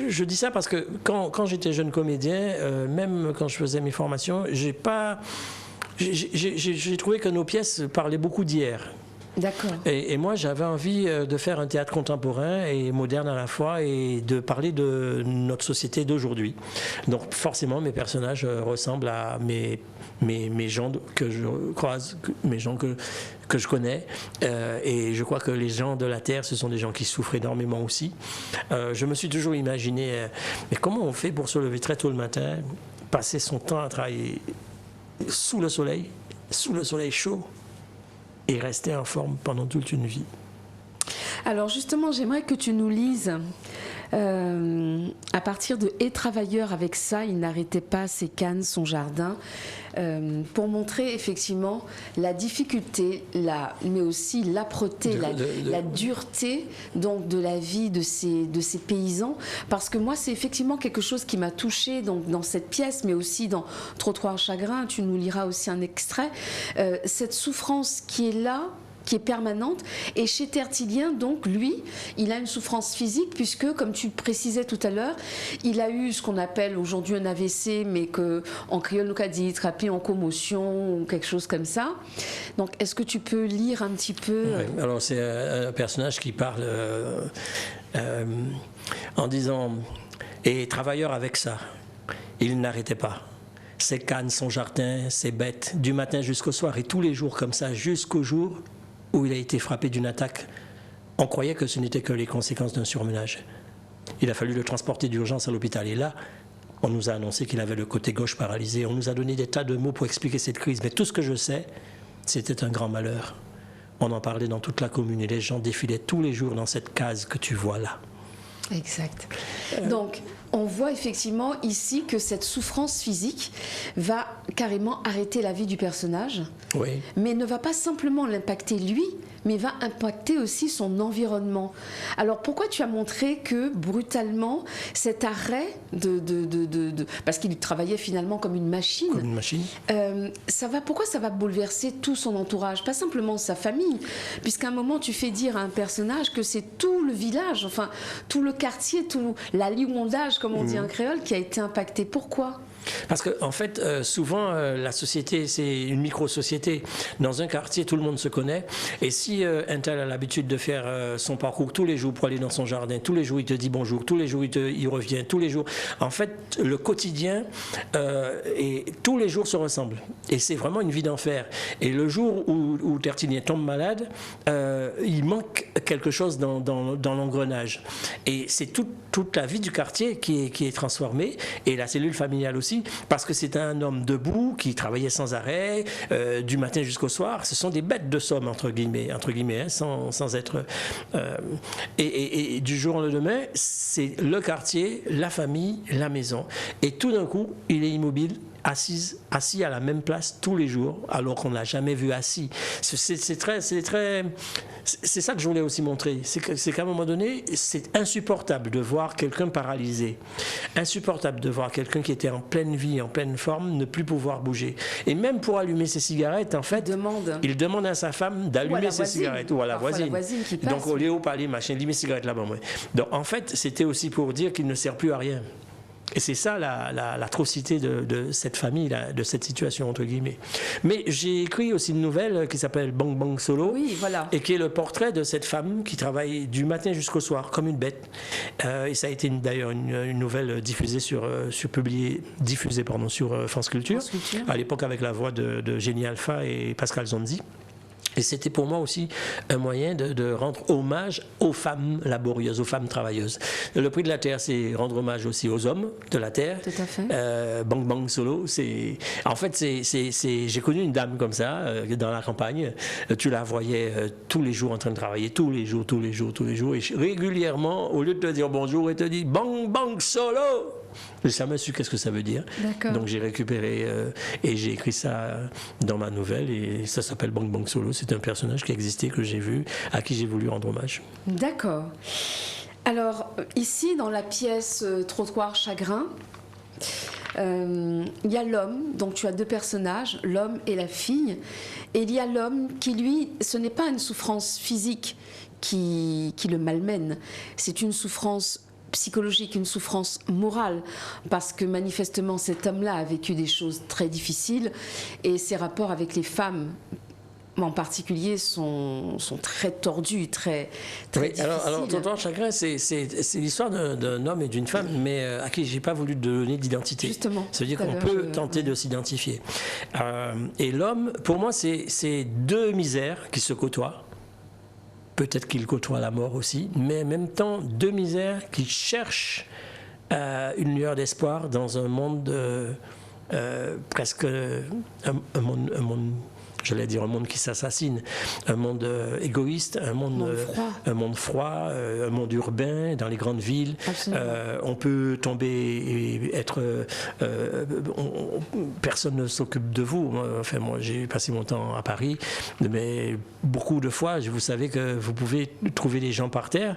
S2: je dis ça parce que quand j'étais jeune comédien, même quand je faisais mes formations, j'ai trouvé que nos pièces parlaient beaucoup d'hier.
S1: D'accord.
S2: Et moi, j'avais envie de faire un théâtre contemporain et moderne à la fois et de parler de notre société d'aujourd'hui. Donc forcément, mes personnages ressemblent à mes gens que je croise, mes gens que je connais. Et je crois que les gens de la Terre, ce sont des gens qui souffrent énormément aussi. Je me suis toujours imaginé, mais comment on fait pour se lever très tôt le matin, passer son temps à travailler sous le soleil chaud, et rester en forme pendant toute une vie.
S1: Alors justement, j'aimerais que tu nous lises à partir de « Et travailleur avec ça, il n'arrêtait pas ses cannes, son jardin », pour montrer effectivement la difficulté, mais aussi l'âpreté, la dureté donc, de la vie de ces paysans. Parce que moi, c'est effectivement quelque chose qui m'a touchée dans cette pièce, mais aussi dans « Trottoir chagrin », tu nous liras aussi un extrait, cette souffrance qui est là, qui est permanente. Et chez Tertullien, donc, lui, il a une souffrance physique puisque, comme tu précisais tout à l'heure, il a eu ce qu'on appelle aujourd'hui un AVC, mais qu'en créole, nous a dit trappé en commotion ou quelque chose comme ça. Donc, est-ce que tu peux lire un petit peu
S2: Oui. Alors, c'est un personnage qui parle en disant « Et travailleur avec ça, il n'arrêtait pas. Ses cannes, son jardin, ses bêtes, du matin jusqu'au soir, et tous les jours comme ça, jusqu'au jour où il a été frappé d'une attaque. On croyait que ce n'était que les conséquences d'un surmenage. Il a fallu le transporter d'urgence à l'hôpital. Et là, on nous a annoncé qu'il avait le côté gauche paralysé. On nous a donné des tas de mots pour expliquer cette crise. Mais tout ce que je sais, c'était un grand malheur. On en parlait dans toute la commune et les gens défilaient tous les jours dans cette case que tu vois là.
S1: Exact. Donc, on voit effectivement ici que cette souffrance physique va carrément arrêter la vie du personnage,
S2: oui.
S1: Mais ne va pas simplement l'impacter lui, mais va impacter aussi son environnement. Alors pourquoi tu as montré que brutalement cet arrêt parce qu'il travaillait finalement comme une machine.
S2: Comme une machine.
S1: Pourquoi ça va bouleverser tout son entourage, pas simplement sa famille, puisqu'à un moment tu fais dire à un personnage que c'est tout le village, enfin tout le quartier, tout l'alimondage comme on dit en créole, qui a été impacté. Pourquoi ?
S2: Parce qu'en fait, souvent, la société, c'est une micro-société. Dans un quartier, tout le monde se connaît. Et si un tel a l'habitude de faire son parcours tous les jours pour aller dans son jardin, tous les jours, il te dit bonjour, tous les jours, il revient, tous les jours. En fait, le quotidien, et tous les jours se ressemblent. Et c'est vraiment une vie d'enfer. Et le jour où Tertullien tombe malade, il manque quelque chose dans l'engrenage. Et c'est toute la vie du quartier qui est transformée. Et la cellule familiale aussi. Parce que c'est un homme debout qui travaillait sans arrêt du matin jusqu'au soir. Ce sont des bêtes de somme entre guillemets hein, sans être et du jour au lendemain, c'est le quartier, la famille, la maison. Et tout d'un coup, il est immobile, assis à la même place tous les jours, alors qu'on ne l'a jamais vu assis. C'est ça que je voulais aussi montrer. C'est qu'à un moment donné, c'est insupportable de voir quelqu'un paralysé. Insupportable de voir quelqu'un qui était en pleine vie, en pleine forme, ne plus pouvoir bouger. Et même pour allumer ses cigarettes, en fait, il demande à sa femme d'allumer ses cigarettes. Ou à la voisine.
S1: Qui passe,
S2: donc, au lieu de parler, machin, allumer ses cigarettes là-bas. Donc, en fait, c'était aussi pour dire qu'il ne sert plus à rien. Et c'est ça l'atrocité de cette famille, de cette situation, entre guillemets. Mais j'ai écrit aussi une nouvelle qui s'appelle Bang Bang Solo,
S1: oui, voilà.
S2: Et qui est le portrait de cette femme qui travaille du matin jusqu'au soir, comme une bête. Et ça a été d'ailleurs une nouvelle diffusée sur France Culture, à l'époque avec la voix de Jenny Alpha et Pascal Zonzi. Et c'était pour moi aussi un moyen de rendre hommage aux femmes laborieuses, aux femmes travailleuses. Le prix de la Terre, c'est rendre hommage aussi aux hommes de la Terre.
S1: Tout à fait.
S2: Bang Bang Solo, en fait, j'ai connu une dame comme ça, dans la campagne. Tu la voyais tous les jours en train de travailler, tous les jours. Et régulièrement, au lieu de te dire bonjour, elle te dit Bang Bang Solo. J'ai jamais su qu'est-ce que ça veut dire. Donc j'ai récupéré et j'ai écrit ça dans ma nouvelle et ça s'appelle Bang Bang Solo. C'est un personnage qui existait, que j'ai vu, à qui j'ai voulu rendre hommage.
S1: D'accord. Alors ici dans la pièce Trottoir Chagrin, il y a l'homme, donc tu as deux personnages, l'homme et la fille, et il y a l'homme qui lui, ce n'est pas une souffrance physique qui le malmène, c'est une souffrance psychologique, une souffrance morale, parce que manifestement cet homme-là a vécu des choses très difficiles et ses rapports avec les femmes en particulier sont très tordus, très difficiles.
S2: Alors Trottoir Chagrin, c'est l'histoire d'un homme et d'une femme, mais à qui j'ai pas voulu donner d'identité.
S1: Justement.
S2: Ça veut dire qu'on peut tenter de s'identifier. Et l'homme, pour moi, c'est deux misères qui se côtoient. Peut-être qu'il côtoie la mort aussi, mais en même temps, deux misères qui cherchent une lueur d'espoir dans un monde presque un monde, j'allais dire un monde qui s'assassine, un monde égoïste, un monde froid, un monde urbain dans les grandes villes. On peut tomber et être... personne ne s'occupe de vous. Enfin, moi, j'ai passé mon temps à Paris, mais beaucoup de fois, vous savez que vous pouvez trouver des gens par terre.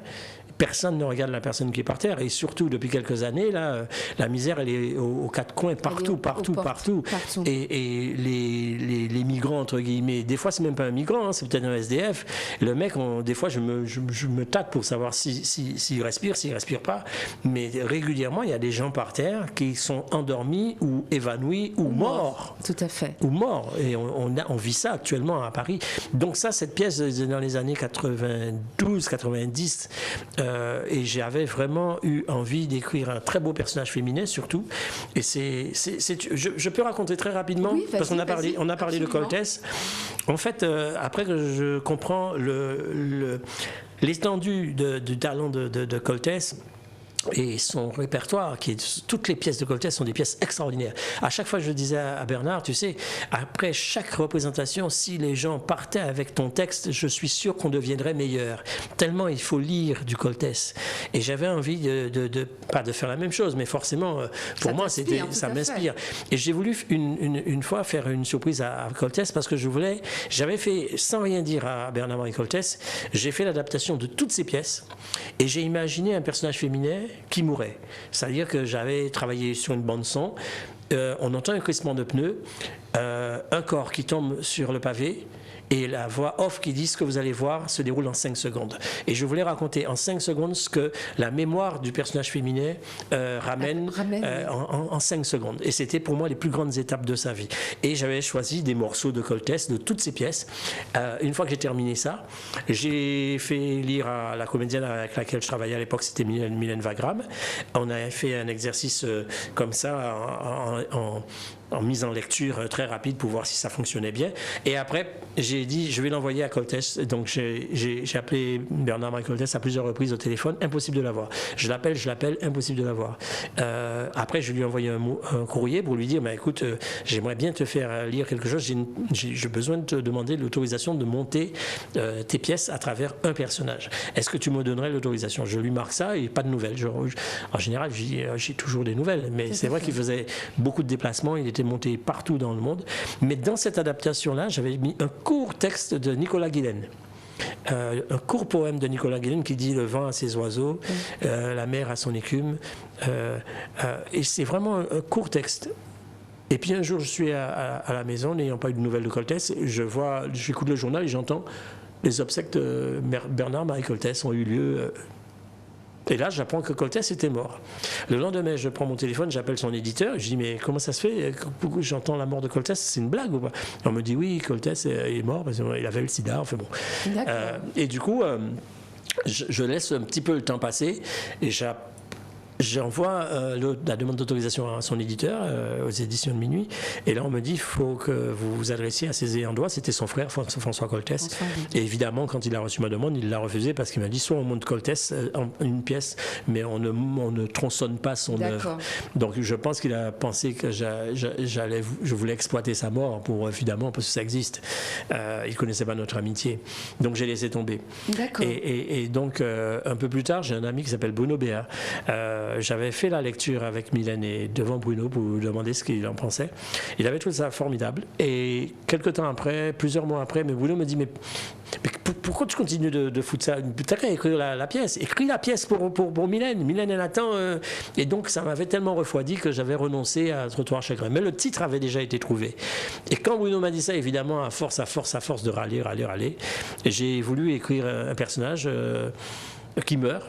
S2: Personne ne regarde la personne qui est par terre. Et surtout, depuis quelques années, là, la misère, elle est aux quatre coins, partout. Et les migrants, entre guillemets, des fois, c'est même pas un migrant, hein, c'est peut-être un SDF. Le mec, des fois, je me tâte pour savoir s'il respire, s'il respire pas. Mais régulièrement, il y a des gens par terre qui sont endormis ou évanouis ou morts.
S1: Tout à fait.
S2: Ou morts. Et on vit ça actuellement à Paris. Donc ça, cette pièce, dans les années 92, 90... et j'avais vraiment eu envie d'écrire un très beau personnage féminin surtout. Et je peux raconter très rapidement, oui, parce qu'on a parlé de Coltès. En fait, après que je comprends l'étendue du talent de Coltès, et son répertoire, toutes les pièces de Coltès sont des pièces extraordinaires. À chaque fois, je disais à Bernard, tu sais, après chaque représentation, si les gens partaient avec ton texte, je suis sûr qu'on deviendrait meilleur. Tellement il faut lire du Coltès. Et j'avais envie pas de faire la même chose, mais forcément, pour moi, ça m'inspire. Et j'ai voulu une fois faire une surprise à Coltès parce que j'avais fait, sans rien dire à Bernard-Marie Coltès, j'ai fait l'adaptation de toutes ces pièces et j'ai imaginé un personnage féminin qui mourait. C'est-à-dire que j'avais travaillé sur une bande son, on entend un crissement de pneus, un corps qui tombe sur le pavé, et la voix off qui dit ce que vous allez voir se déroule en 5 secondes. Et je voulais raconter en 5 secondes ce que la mémoire du personnage féminin ramène en 5 secondes. Et c'était pour moi les plus grandes étapes de sa vie. Et j'avais choisi des morceaux de Coltès, de toutes ces pièces. Une fois que j'ai terminé ça, j'ai fait lire à la comédienne avec laquelle je travaillais à l'époque, c'était Mylène Wagram. On a fait un exercice comme ça en mise en lecture très rapide pour voir si ça fonctionnait bien. Et après, j'ai dit, je vais l'envoyer à Coltès. Donc, j'ai appelé Bernard-Marie Coltès à plusieurs reprises au téléphone. Impossible de l'avoir. Je l'appelle, impossible de l'avoir. Après, je lui ai envoyé un courrier pour lui dire, écoute, j'aimerais bien te faire lire quelque chose. J'ai besoin de te demander l'autorisation de monter tes pièces à travers un personnage. Est-ce que tu me donnerais l'autorisation? Je lui marque ça et pas de nouvelles. En général, j'ai toujours des nouvelles. Mais c'est vrai qu'il faisait beaucoup de déplacements. Il était monté partout dans le monde. Mais dans cette adaptation-là, j'avais mis un court texte de Nicolas Guillen. Un court poème de Nicolas Guillen qui dit « Le vent a ses oiseaux, la mer a son écume ». Et c'est vraiment un court texte. Et puis un jour, je suis à la maison, n'ayant pas eu de nouvelles de Coltès, j'écoute le journal et j'entends les obsèques de Bernard-Marie Coltès ont eu lieu... Et là, j'apprends que Coltès était mort. Le lendemain, je prends mon téléphone, j'appelle son éditeur, je dis, mais comment ça se fait? J'entends la mort de Coltès, c'est une blague ou pas? On me dit, oui, Coltès est mort parce qu'il avait le sida, enfin bon. Et du coup, je laisse un petit peu le temps passer et j'envoie la demande d'autorisation à son éditeur, aux éditions de Minuit, et là on me dit il faut que vous vous adressiez à ses ayants droit. C'était son frère François Coltès, et évidemment quand il a reçu ma demande il l'a refusé parce qu'il m'a dit soit on monte Coltès une pièce mais on ne tronçonne pas son œuvre. Donc je pense qu'il a pensé que je voulais exploiter sa mort pour évidemment parce que ça existe. Il connaissait pas notre amitié, donc j'ai laissé tomber. Et donc un peu plus tard j'ai un ami qui s'appelle Bruno Béat. J'avais fait la lecture avec Mylène et devant Bruno pour lui demander ce qu'il en pensait. Il avait trouvé ça formidable. Et quelques temps après, plusieurs mois après, mais Bruno me dit mais pourquoi tu continues de foutre ça? T'as qu'à écrire la pièce. Écris la pièce pour Mylène. Mylène, elle attend. Et donc ça m'avait tellement refroidi que j'avais renoncé à Trottoir Chagrin. Mais le titre avait déjà été trouvé. Et quand Bruno m'a dit ça, évidemment, à force de râler, j'ai voulu écrire un personnage qui meurt.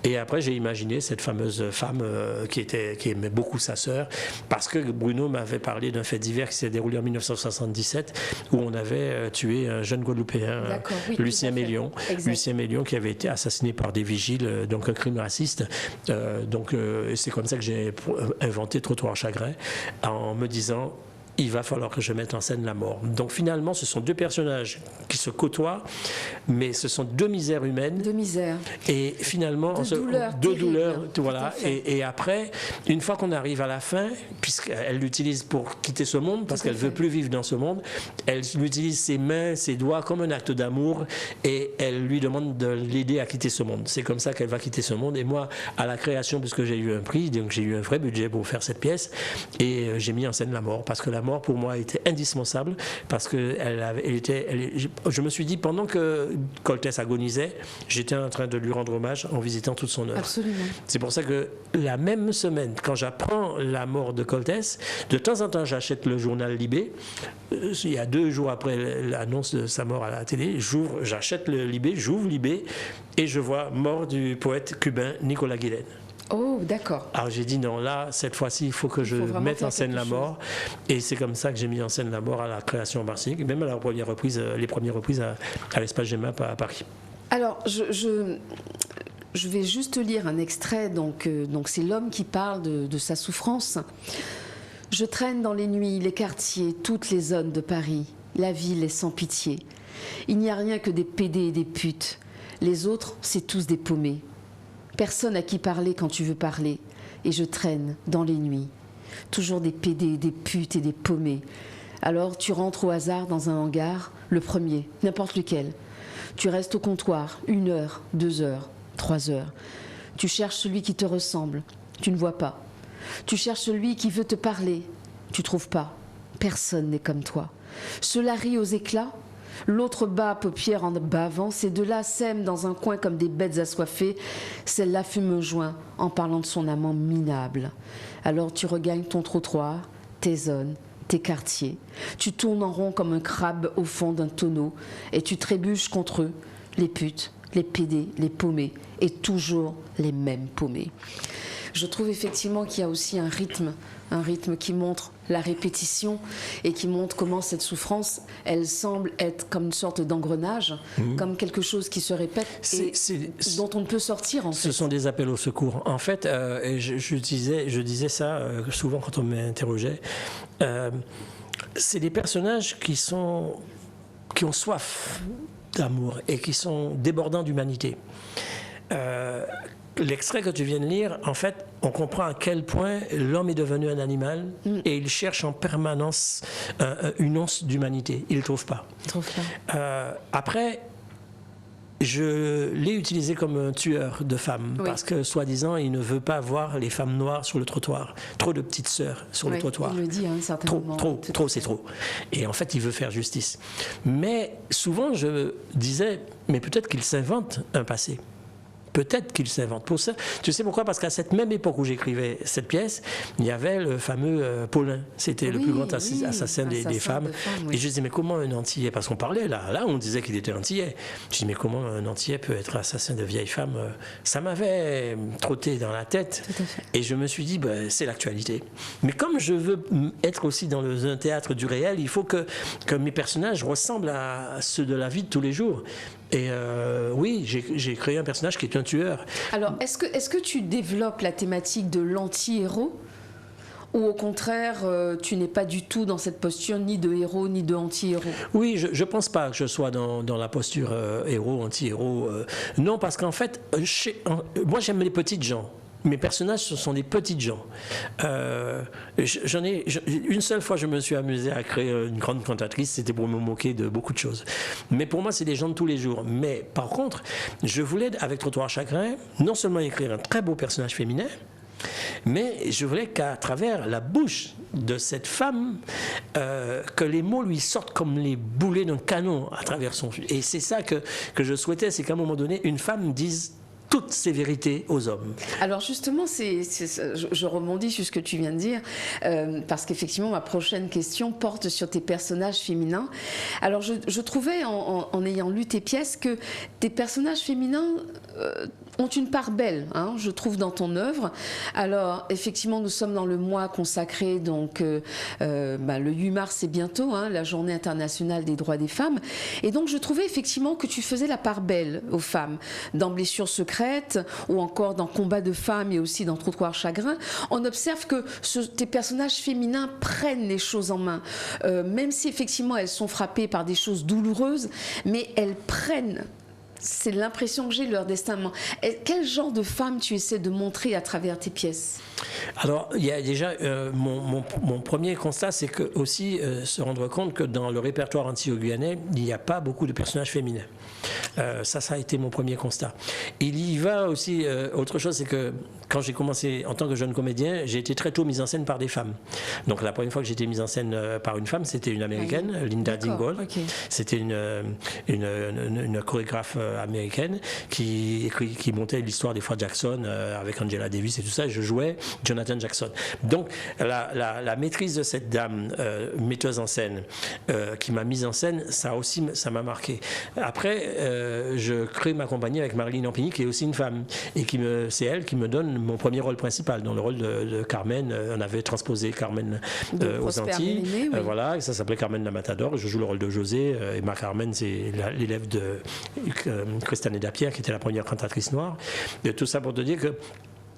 S2: Et après, j'ai imaginé cette fameuse femme qui aimait beaucoup sa sœur, parce que Bruno m'avait parlé d'un fait divers qui s'est déroulé en 1977, où on avait tué un jeune Guadeloupéen, Lucien Mélion. Lucien Mélion qui avait été assassiné par des vigiles, donc un crime raciste. C'est comme ça que j'ai inventé Trottoir Chagrin, en me disant il va falloir que je mette en scène la mort. Donc finalement, ce sont deux personnages qui se côtoient, mais ce sont deux misères humaines. Deux misères. Et finalement, deux douleurs. Voilà. Et après, une fois qu'on arrive à la fin, puisqu'elle l'utilise pour quitter ce monde, parce qu'elle ne veut plus vivre dans ce monde, elle utilise ses mains, ses doigts comme un acte d'amour, et elle lui demande de l'aider à quitter ce monde. C'est comme ça qu'elle va quitter ce monde. Et moi, à la création, puisque j'ai eu un prix, donc j'ai eu un vrai budget pour faire cette pièce, et j'ai mis en scène la mort, parce que la mort pour moi était indispensable, parce que je me suis dit pendant que Coltès agonisait, j'étais en train de lui rendre hommage en visitant toute son œuvre. Absolument. C'est pour ça que la même semaine, quand j'apprends la mort de Coltès, de temps en temps j'achète le journal Libé. Il y a 2 jours après l'annonce de sa mort à la télé, j'achète le Libé, j'ouvre Libé et je vois mort du poète cubain Nicolas Guillen.
S1: Oh, d'accord.
S2: Alors j'ai dit non, là, cette fois-ci, il faut que je mette en scène la mort. Et c'est comme ça que j'ai mis en scène la mort à la création en Martinique, même à les premières reprises à l'Espace Gemap à Paris.
S1: Alors, je vais juste lire un extrait. Donc c'est l'homme qui parle de sa souffrance. Je traîne dans les nuits, les quartiers, toutes les zones de Paris. La ville est sans pitié. Il n'y a rien que des pédés et des putes. Les autres, c'est tous des paumés. Personne à qui parler quand tu veux parler. Et je traîne dans les nuits. Toujours des pédés, des putes et des paumés. Alors tu rentres au hasard dans un hangar, le premier, n'importe lequel. Tu restes au comptoir 1 heure, 2 heures, 3 heures. Tu cherches celui qui te ressemble. Tu ne vois pas. Tu cherches celui qui veut te parler. Tu trouves pas. Personne n'est comme toi. Cela rit aux éclats. L'autre bat paupières en bavant, ces deux-là sèment dans un coin comme des bêtes assoiffées. Celle-là fume un joint en parlant de son amant minable. Alors tu regagnes ton trottoir, tes zones, tes quartiers. Tu tournes en rond comme un crabe au fond d'un tonneau et tu trébuches contre eux, les putes, les pédés, les paumés et toujours les mêmes paumés. Je trouve effectivement qu'il y a aussi un rythme qui montre la répétition et qui montre comment cette souffrance, elle semble être comme une sorte d'engrenage, comme quelque chose qui se répète dont on ne peut sortir en fait.
S2: Ce sont des appels au secours. En fait, je disais ça souvent quand on m'interrogeait, c'est des personnages qui ont soif d'amour et qui sont débordants d'humanité. L'extrait que tu viens de lire, en fait, on comprend à quel point l'homme est devenu un animal et il cherche en permanence une once d'humanité. Il ne trouve pas. Après, je l'ai utilisé comme un tueur de femmes parce que, soi-disant, il ne veut pas voir les femmes noires sur le trottoir. Trop de petites sœurs sur le trottoir.
S1: Il le dit, certainement.
S2: Trop, c'est trop. Et en fait, il veut faire justice. Mais souvent, je disais, mais peut-être qu'il s'invente un passé. Peut-être qu'il s'invente. Pour ça, tu sais pourquoi? Parce qu'à cette même époque où j'écrivais cette pièce, il y avait le fameux Paulin. C'était le plus grand assassin des femmes. Et je disais, mais comment un Antillais? Parce qu'on parlait là, on disait qu'il était Antillais. Je dis, mais comment un Antillais peut être assassin de vieilles femmes? Ça m'avait trotté dans la tête. Et je me suis dit, c'est l'actualité. Mais comme je veux être aussi dans un théâtre du réel, il faut que mes personnages ressemblent à ceux de la vie de tous les jours. Et oui, j'ai créé un personnage qui est un tueur.
S1: Alors, est-ce que tu développes la thématique de l'anti-héros ? Ou au contraire, tu n'es pas du tout dans cette posture ni de héros ni de anti-héros?
S2: Oui, je ne pense pas que je sois dans la posture héros, anti-héros. Non, parce qu'en fait, moi j'aime les petites gens. Mes personnages, ce sont des petites gens. Une seule fois, je me suis amusé à créer une grande cantatrice, c'était pour me moquer de beaucoup de choses. Mais pour moi, c'est des gens de tous les jours. Mais par contre, je voulais, avec Trottoir Chagrin, non seulement écrire un très beau personnage féminin, mais je voulais qu'à travers la bouche de cette femme, que les mots lui sortent comme les boulets d'un canon à travers son... Et c'est ça que je souhaitais, c'est qu'à un moment donné, une femme dise toutes ces vérités aux hommes.
S1: Alors justement, je rebondis sur ce que tu viens de dire, parce qu'effectivement, ma prochaine question porte sur tes personnages féminins. Alors je trouvais, en ayant lu tes pièces, que tes personnages féminins ont une part belle, hein, je trouve, dans ton œuvre. Alors effectivement, nous sommes dans le mois consacré, donc le 8 mars, c'est bientôt, hein, la journée internationale des droits des femmes. Et donc je trouvais effectivement que tu faisais la part belle aux femmes, dans Blessures secrètes, ou encore dans Combat de femmes, et aussi dans Trottoir Chagrin. On observe que tes personnages féminins prennent les choses en main, même si effectivement elles sont frappées par des choses douloureuses, mais elles prennent... C'est l'impression que j'ai de leur destin. Quel genre de femme tu essaies de montrer à travers tes pièces?
S2: Alors, il y a déjà mon premier constat, c'est que aussi se rendre compte que dans le répertoire antillo-guyanais, il n'y a pas beaucoup de personnages féminins. Ça a été mon premier constat. Il y va aussi, autre chose, c'est que quand j'ai commencé en tant que jeune comédien, j'ai été très tôt mise en scène par des femmes. Donc la première fois que j'ai été mise en scène par une femme, c'était une américaine, Linda Dingle. Okay. C'était une chorégraphe américaine qui montait l'histoire des frères Jackson avec Angela Davis et tout ça. Et je jouais Jonathan Jackson. Donc la maîtrise de cette dame metteuse en scène qui m'a mise en scène, ça m'a marqué. Après, je crée ma compagnie avec Marilyn Ampigny, qui est aussi une femme, et c'est elle qui me donne mon premier rôle principal dans le rôle de Carmen. On avait transposé Carmen aux Antilles, oui. Voilà, ça s'appelait Carmen la Matador. Je joue le rôle de José, et ma Carmen, c'est l'élève de Christiane Pierre, qui était la première cantatrice noire. Et tout ça pour te dire que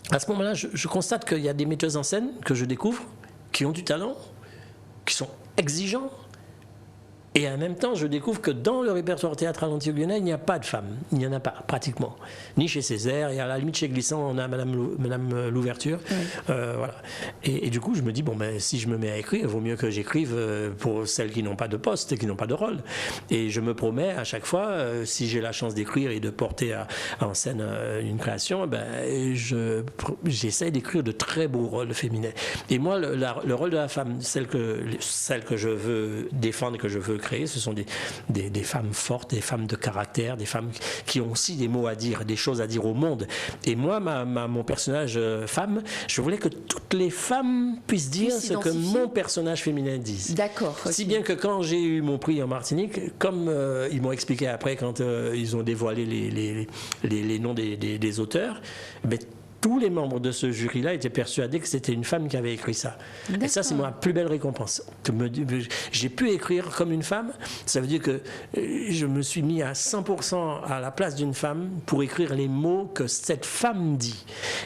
S2: à ce moment-là, je constate qu'il y a des metteuses en scène que je découvre, qui ont du talent, qui sont exigeants. Et en même temps, je découvre que dans le répertoire théâtral antillo-guyanais, il n'y a pas de femmes. Il n'y en a pas, pratiquement. Ni chez Césaire, et à la limite chez Glissant, on a Madame Louverture. Oui. Voilà. Et du coup, je me dis, si je me mets à écrire, il vaut mieux que j'écrive pour celles qui n'ont pas de poste et qui n'ont pas de rôle. Et je me promets à chaque fois, si j'ai la chance d'écrire et de porter en scène une création, j'essaie d'écrire de très beaux rôles féminins. Et moi, le rôle de la femme, celle que je veux défendre, que je veux créer, ce sont des femmes fortes, des femmes de caractère, des femmes qui ont aussi des mots à dire, des choses à dire au monde. Et moi, mon personnage femme, je voulais que toutes les femmes puissent dire ce que mon personnage féminin dise.
S1: D'accord. Okay.
S2: Si bien que quand j'ai eu mon prix en Martinique, comme ils m'ont expliqué après quand ils ont dévoilé les noms des auteurs, tous les membres de ce jury-là étaient persuadés que c'était une femme qui avait écrit ça. D'accord. Et ça, c'est ma plus belle récompense. J'ai pu écrire comme une femme, ça veut dire que je me suis mis à 100% à la place d'une femme pour écrire les mots que cette femme dit.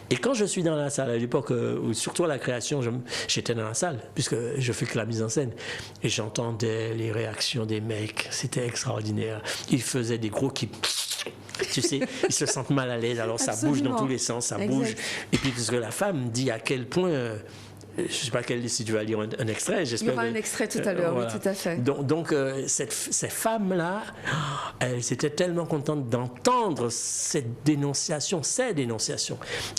S2: Et quand je suis dans la salle, à l'époque, surtout à la création, j'étais dans la salle, puisque je fais que la mise en scène, et j'entendais les réactions des mecs, c'était extraordinaire. Ils faisaient des gros qui... Tu sais, ils se sentent mal à l'aise, alors ça bouge dans tous les sens, ça bouge. Et puis, parce que la femme dit à quel point... je ne sais pas si tu vas lire un extrait.
S1: Il y aura un extrait tout à l'heure, voilà. Oui, tout à fait.
S2: Donc ces femmes-là, elles étaient tellement contentes d'entendre ces dénonciations.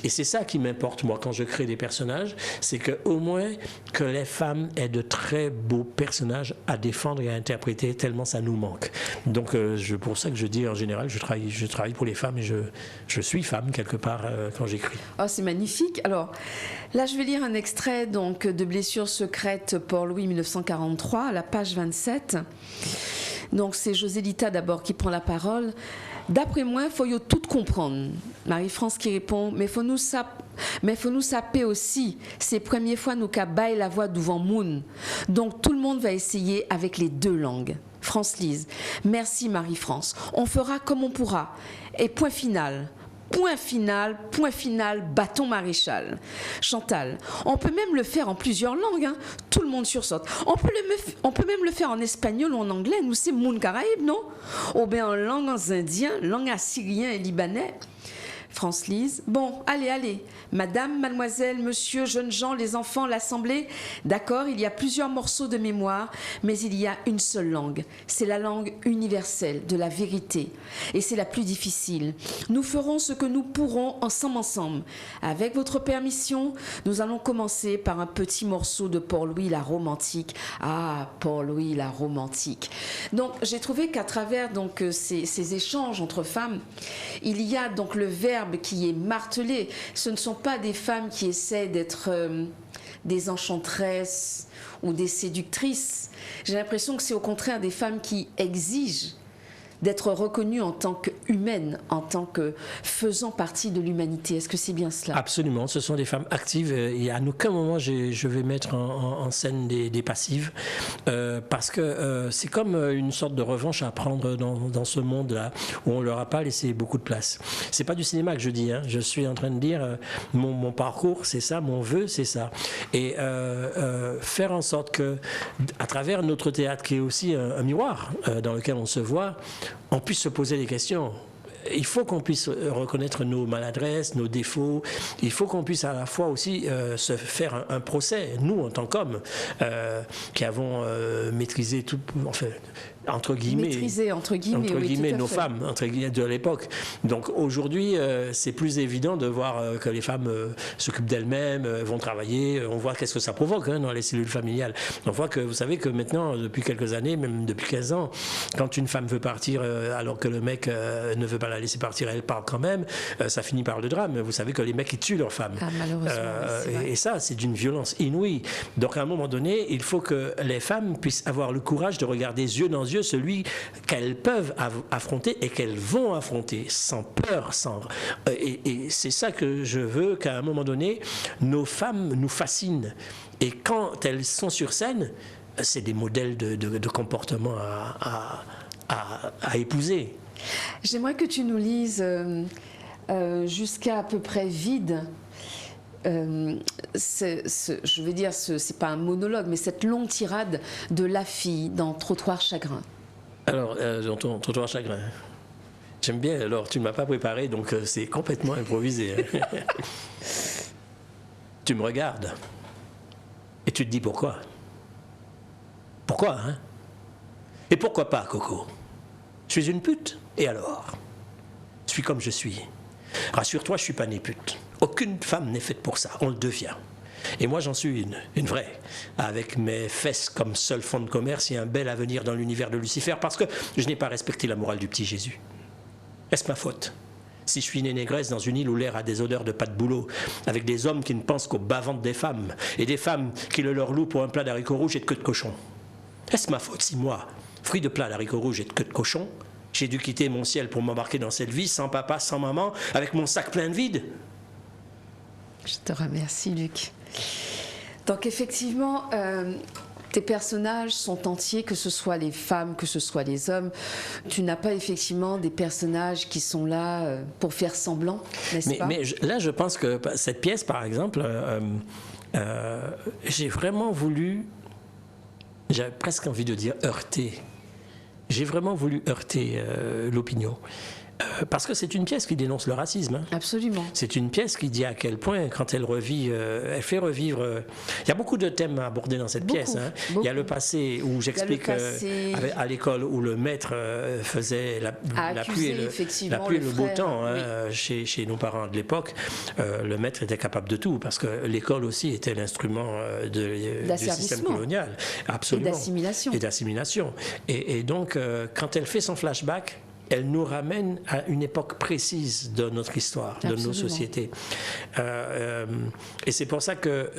S2: Et c'est ça qui m'importe, moi, quand je crée des personnages, c'est qu'au moins que les femmes aient de très beaux personnages à défendre et à interpréter, tellement ça nous manque. Donc c'est pour ça que je dis, en général, je travaille pour les femmes et je suis femme, quelque part, quand j'écris.
S1: Oh, c'est magnifique. Alors, là, je vais lire un extrait donc de Blessures secrètes, Port-Louis 1943, à la page 27. Donc c'est Josélita d'abord qui prend la parole. D'après moi, il faut tout comprendre. Marie-France qui répond, mais faut nous saper aussi. C'est la première fois nous qu'a baille la voix devant moun. Donc tout le monde va essayer avec les deux langues. France-Lise. Merci Marie-France. On fera comme on pourra. Et point final. Point final, bâton maréchal. Chantal, on peut même le faire en plusieurs langues, hein. Tout le monde sursaute. On peut même le faire en espagnol ou en anglais, nous c'est Moun Caraïbe, non? Ou bien en langue indien, langue assyrien et libanais. France-Lise, bon, allez, madame, mademoiselle, monsieur, jeunes gens, les enfants, l'assemblée, d'accord, il y a plusieurs morceaux de mémoire, mais il y a une seule langue, c'est la langue universelle de la vérité, et c'est la plus difficile. Nous ferons ce que nous pourrons ensemble. Avec votre permission, nous allons commencer par un petit morceau de Port-Louis la romantique. Ah, Port-Louis la romantique. Donc, j'ai trouvé qu'à travers donc, ces échanges entre femmes, il y a donc le verbe qui est martelé. Ce ne sont pas des femmes qui essaient d'être des enchanteresses ou des séductrices. J'ai l'impression que c'est au contraire des femmes qui exigent d'être reconnues en tant qu'humaines, en tant que faisant partie de l'humanité. Est-ce que c'est bien cela? Absolument, ce sont des femmes actives et à aucun moment je vais mettre en scène des passives parce que c'est comme une sorte de revanche à prendre dans ce monde-là où on leur a pas laissé beaucoup de place. C'est pas du cinéma que je dis, hein. Je suis en train de dire mon parcours, c'est ça, mon vœu, c'est ça. Et faire en sorte que, à travers notre théâtre qui est aussi un miroir dans lequel on se voit, on puisse se poser des questions. Il faut qu'on puisse reconnaître nos maladresses, nos défauts. Il faut qu'on puisse à la fois aussi se faire un procès, nous en tant qu'hommes, qui avons maîtrisé tout, enfin, entre guillemets, oui, nos femmes, entre guillemets, de l'époque. Donc aujourd'hui, c'est plus évident de voir que les femmes s'occupent d'elles-mêmes, vont travailler. On voit qu'est-ce que ça provoque dans les cellules familiales. On voit que, vous savez que maintenant, depuis quelques années, même depuis 15 ans, quand une femme veut partir alors que le mec ne veut pas la laisser partir, elle part quand même, ça finit par le drame. Vous savez que les mecs, ils tuent leurs femmes. Ah, malheureusement, et ça, c'est d'une violence inouïe. Donc à un moment donné, il faut que les femmes puissent avoir le courage de regarder yeux dans yeux celui qu'elles peuvent affronter et qu'elles vont affronter sans peur, et c'est ça que je veux, qu'à un moment donné nos femmes nous fascinent, et quand elles sont sur scène, c'est des modèles de comportement à épouser. J'aimerais que tu nous lises jusqu'à à peu près vide. Je veux dire, c'est pas un monologue, mais cette longue tirade de La Fille dans Trottoir Chagrin. Alors, dans Trottoir Chagrin, j'aime bien. Alors, tu ne m'as pas préparé, donc c'est complètement improvisé. Hein. Tu me regardes et tu te dis pourquoi. Pourquoi, hein? Et pourquoi pas, Coco? Je suis une pute, et alors? Je suis comme je suis. Rassure-toi, je ne suis pas née pute. Aucune femme n'est faite pour ça, on le devient. Et moi, j'en suis une vraie, avec mes fesses comme seul fonds de commerce et un bel avenir dans l'univers de Lucifer, parce que je n'ai pas respecté la morale du petit Jésus. Est-ce ma faute si je suis née négresse dans une île où l'air a des odeurs de pas de boulot, avec des hommes qui ne pensent qu'au bas-ventre des femmes, et des femmes qui le leur louent pour un plat d'haricots rouges et de queue de cochon? Est-ce ma faute si moi, fruit de plat d'haricots rouges et de queue de cochon, j'ai dû quitter mon ciel pour m'embarquer dans cette vie sans papa, sans maman, avec mon sac plein de vide? Je te remercie, Luc. Donc effectivement, tes personnages sont entiers, que ce soit les femmes, que ce soit les hommes. Tu n'as pas effectivement des personnages qui sont là pour faire semblant, n'est-ce pas? Mais là, je pense que cette pièce, par exemple, j'ai vraiment voulu, j'avais presque envie de dire heurter. J'ai vraiment voulu heurter l'opinion. Parce que c'est une pièce qui dénonce le racisme. Hein. Absolument. C'est une pièce qui dit à quel point, quand elle revit, elle fait revivre... Il y a beaucoup de thèmes à aborder dans cette pièce. Hein. Il y a le passé, où j'explique à l'école où le maître faisait la pluie et le beau temps. Hein, oui. Chez nos parents de l'époque, le maître était capable de tout, parce que l'école aussi était l'instrument du système colonial. Absolument. Et d'assimilation. Et donc, quand elle fait son flashback, elle nous ramène à une époque précise de notre histoire, de nos sociétés. Et c'est pour ça que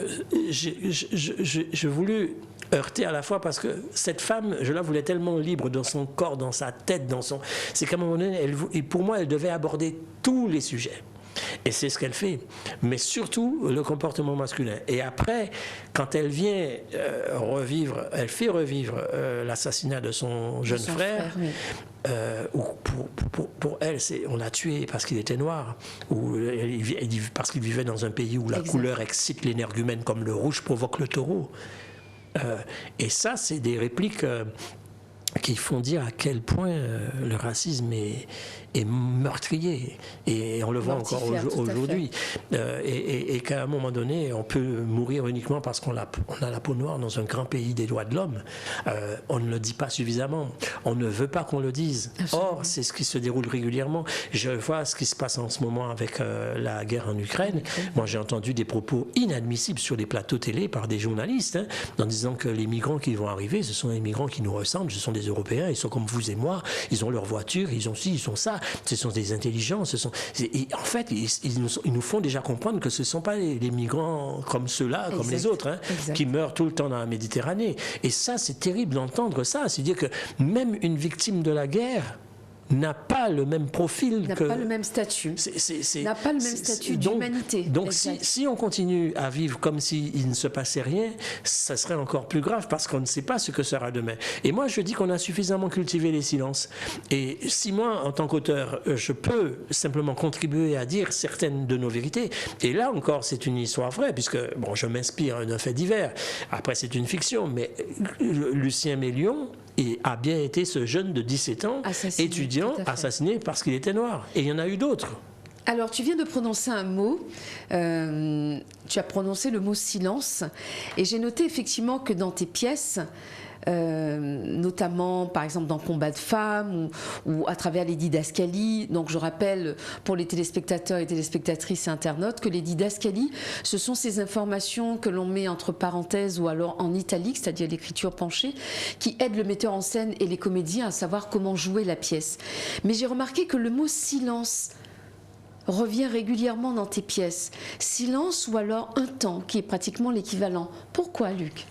S1: j'ai voulu heurter à la fois, parce que cette femme, je la voulais tellement libre dans son corps, dans sa tête, c'est qu'à un moment donné, pour moi, elle devait aborder tous les sujets.
S2: Et c'est ce qu'elle fait. Mais surtout, le comportement masculin. Et après, quand elle vient elle fait revivre l'assassinat de son jeune frère,
S1: oui.
S2: Ou pour elle, on l'a tué parce qu'il était noir, ou parce qu'il vivait dans un pays où la couleur excite l'énergumène comme le rouge provoque le taureau. Et ça, c'est des répliques qui font dire à quel point le racisme est meurtrier. Et on le voit encore aujourd'hui. Et qu'à un moment donné, on peut mourir uniquement parce qu'on a la peau noire dans un grand pays des droits de l'homme. On ne le dit pas suffisamment. On ne veut pas qu'on le dise. Absolument. Or, c'est ce qui se déroule régulièrement. Je vois ce qui se passe en ce moment avec la guerre en Ukraine. Moi, j'ai entendu des propos inadmissibles sur les plateaux télé par des journalistes, en disant que les migrants qui vont arriver, ce sont des migrants qui nous ressemblent, ce sont des Européens, ils sont comme vous et moi, ils ont leur voiture, ils ont ci, ils ont ça, ce sont des intelligents, en fait, ils nous font déjà comprendre que ce ne sont pas les migrants comme ceux-là, comme les autres, qui meurent tout le temps dans la Méditerranée. Et ça, c'est terrible d'entendre ça, c'est-à-dire que même une victime de la guerre n'a pas le même profil,
S1: n'a pas le même statut, n'a pas le même statut d'humanité.
S2: Donc si on continue à vivre comme s'il ne se passait rien, ça serait encore plus grave parce qu'on ne sait pas ce que sera demain. Et moi je dis qu'on a suffisamment cultivé les silences. Et si moi en tant qu'auteur je peux simplement contribuer à dire certaines de nos vérités, et là encore c'est une histoire vraie puisque bon, je m'inspire d'un fait divers, après c'est une fiction, mais Lucien Mélion a bien été ce jeune de 17 ans, étudiant, assassiné parce qu'il était noir. Et il y en a eu d'autres.
S1: Alors, tu viens de prononcer un mot, tu as prononcé le mot silence, et j'ai noté effectivement que dans tes pièces, notamment par exemple dans Combat de femmes ou à travers les didascalies. Donc je rappelle pour les téléspectateurs et téléspectatrices et internautes que les didascalies, ce sont ces informations que l'on met entre parenthèses ou alors en italique, c'est-à-dire l'écriture penchée, qui aident le metteur en scène et les comédiens à savoir comment jouer la pièce. Mais j'ai remarqué que le mot silence revient régulièrement dans tes pièces. Silence ou alors un temps qui est pratiquement l'équivalent. Pourquoi, Luc ?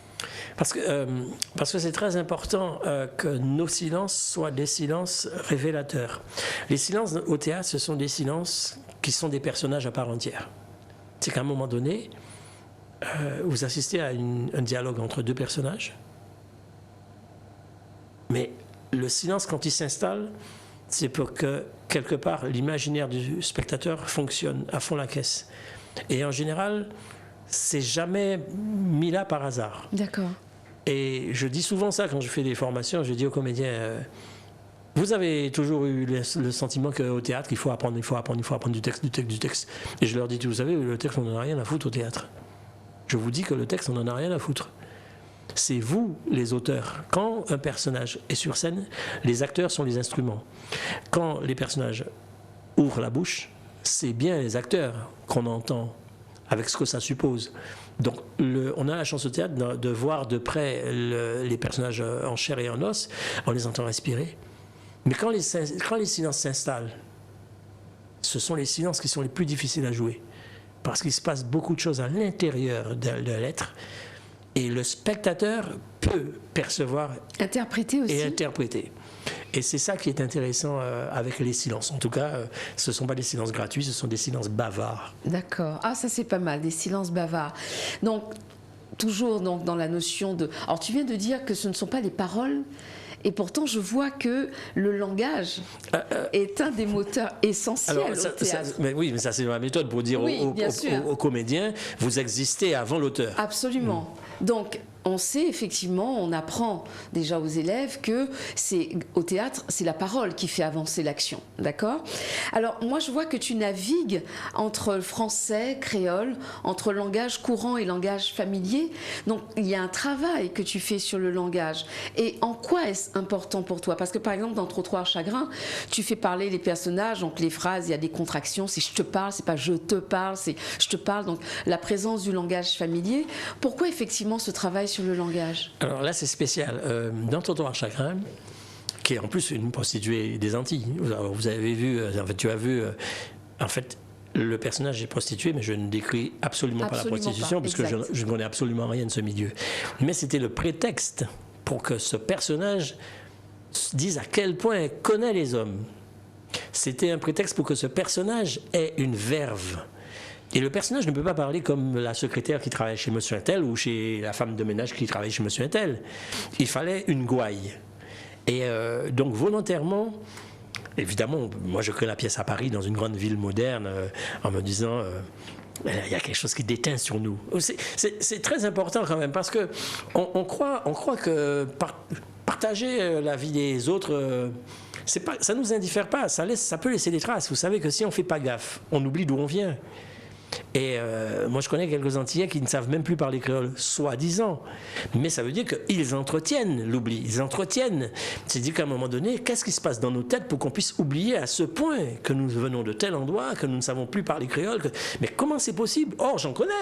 S2: Parce que c'est très important que nos silences soient des silences révélateurs. Les silences au théâtre, ce sont des silences qui sont des personnages à part entière. C'est qu'à un moment donné, vous assistez à un dialogue entre deux personnages, mais le silence, quand il s'installe, c'est pour que, quelque part, l'imaginaire du spectateur fonctionne à fond la caisse. Et en général, c'est jamais mis là par hasard.
S1: D'accord.
S2: Et je dis souvent ça quand je fais des formations, je dis aux comédiens, vous avez toujours eu le sentiment qu'au théâtre, il faut apprendre du texte. Et je leur dis, vous savez, le texte, on n'en a rien à foutre au théâtre. Je vous dis que le texte, on n'en a rien à foutre. C'est vous, les auteurs. Quand un personnage est sur scène, les acteurs sont les instruments. Quand les personnages ouvrent la bouche, c'est bien les acteurs qu'on entend avec ce que ça suppose. Donc on a la chance au théâtre de voir de près les personnages en chair et en os, on les entend respirer. Mais quand les silences s'installent, ce sont les silences qui sont les plus difficiles à jouer. Parce qu'il se passe beaucoup de choses à l'intérieur de l'être. Et le spectateur peut percevoir
S1: interpréter aussi.
S2: Et interpréter. Et c'est ça qui est intéressant avec les silences. En tout cas, ce ne sont pas des silences gratuits, ce sont des silences bavards.
S1: D'accord. Ah, ça c'est pas mal, des silences bavards. Donc, toujours donc, dans la notion de... Alors, tu viens de dire que ce ne sont pas les paroles, et pourtant je vois que le langage est un des moteurs essentiels au théâtre.
S2: Mais oui, mais ça c'est ma méthode pour dire aux comédiens, vous existez avant l'auteur.
S1: Absolument. Donc, on sait effectivement, on apprend déjà aux élèves que au théâtre, c'est la parole qui fait avancer l'action, d'accord ? Alors, moi, je vois que tu navigues entre français, créole, entre langage courant et langage familier. Donc, il y a un travail que tu fais sur le langage. Et en quoi est-ce important pour toi ? Parce que, par exemple, dans Trottoir Chagrin, tu fais parler les personnages, donc les phrases, il y a des contractions, c'est « je te parle », c'est pas « je te parle », c'est « je te parle ». Donc, la présence du langage familier. Pourquoi, effectivement, ce travail sur le langage?
S2: Alors là, c'est spécial. Dans Trottoir Chagrin, qui est en plus une prostituée des Antilles, vous avez vu, en fait, tu as vu, en fait, le personnage est prostitué, mais je ne décris absolument pas la prostitution, parce que je ne connais absolument rien de ce milieu. Mais c'était le prétexte pour que ce personnage dise à quel point elle connaît les hommes. c'était un prétexte pour que ce personnage ait une verve. Et le personnage ne peut pas parler comme la secrétaire qui travaille chez Monsieur Untel ou chez la femme de ménage qui travaille chez Monsieur Untel. Il fallait une gouaille. Et donc volontairement, évidemment, moi je crée la pièce à Paris, dans une grande ville moderne, en me disant... il y a quelque chose qui déteint sur nous. C'est très important quand même, parce que on croit que partager la vie des autres... ça ne nous indiffère pas, ça peut laisser des traces. Vous savez que si on ne fait pas gaffe, on oublie d'où on vient. Et moi je connais quelques Antillais qui ne savent même plus parler créole, soi-disant. Mais ça veut dire qu'ils entretiennent l'oubli, ils entretiennent. C'est-à-dire qu'à un moment donné, qu'est-ce qui se passe dans nos têtes pour qu'on puisse oublier à ce point que nous venons de tel endroit, que nous ne savons plus parler créole. Mais comment c'est possible? Or, j'en connais.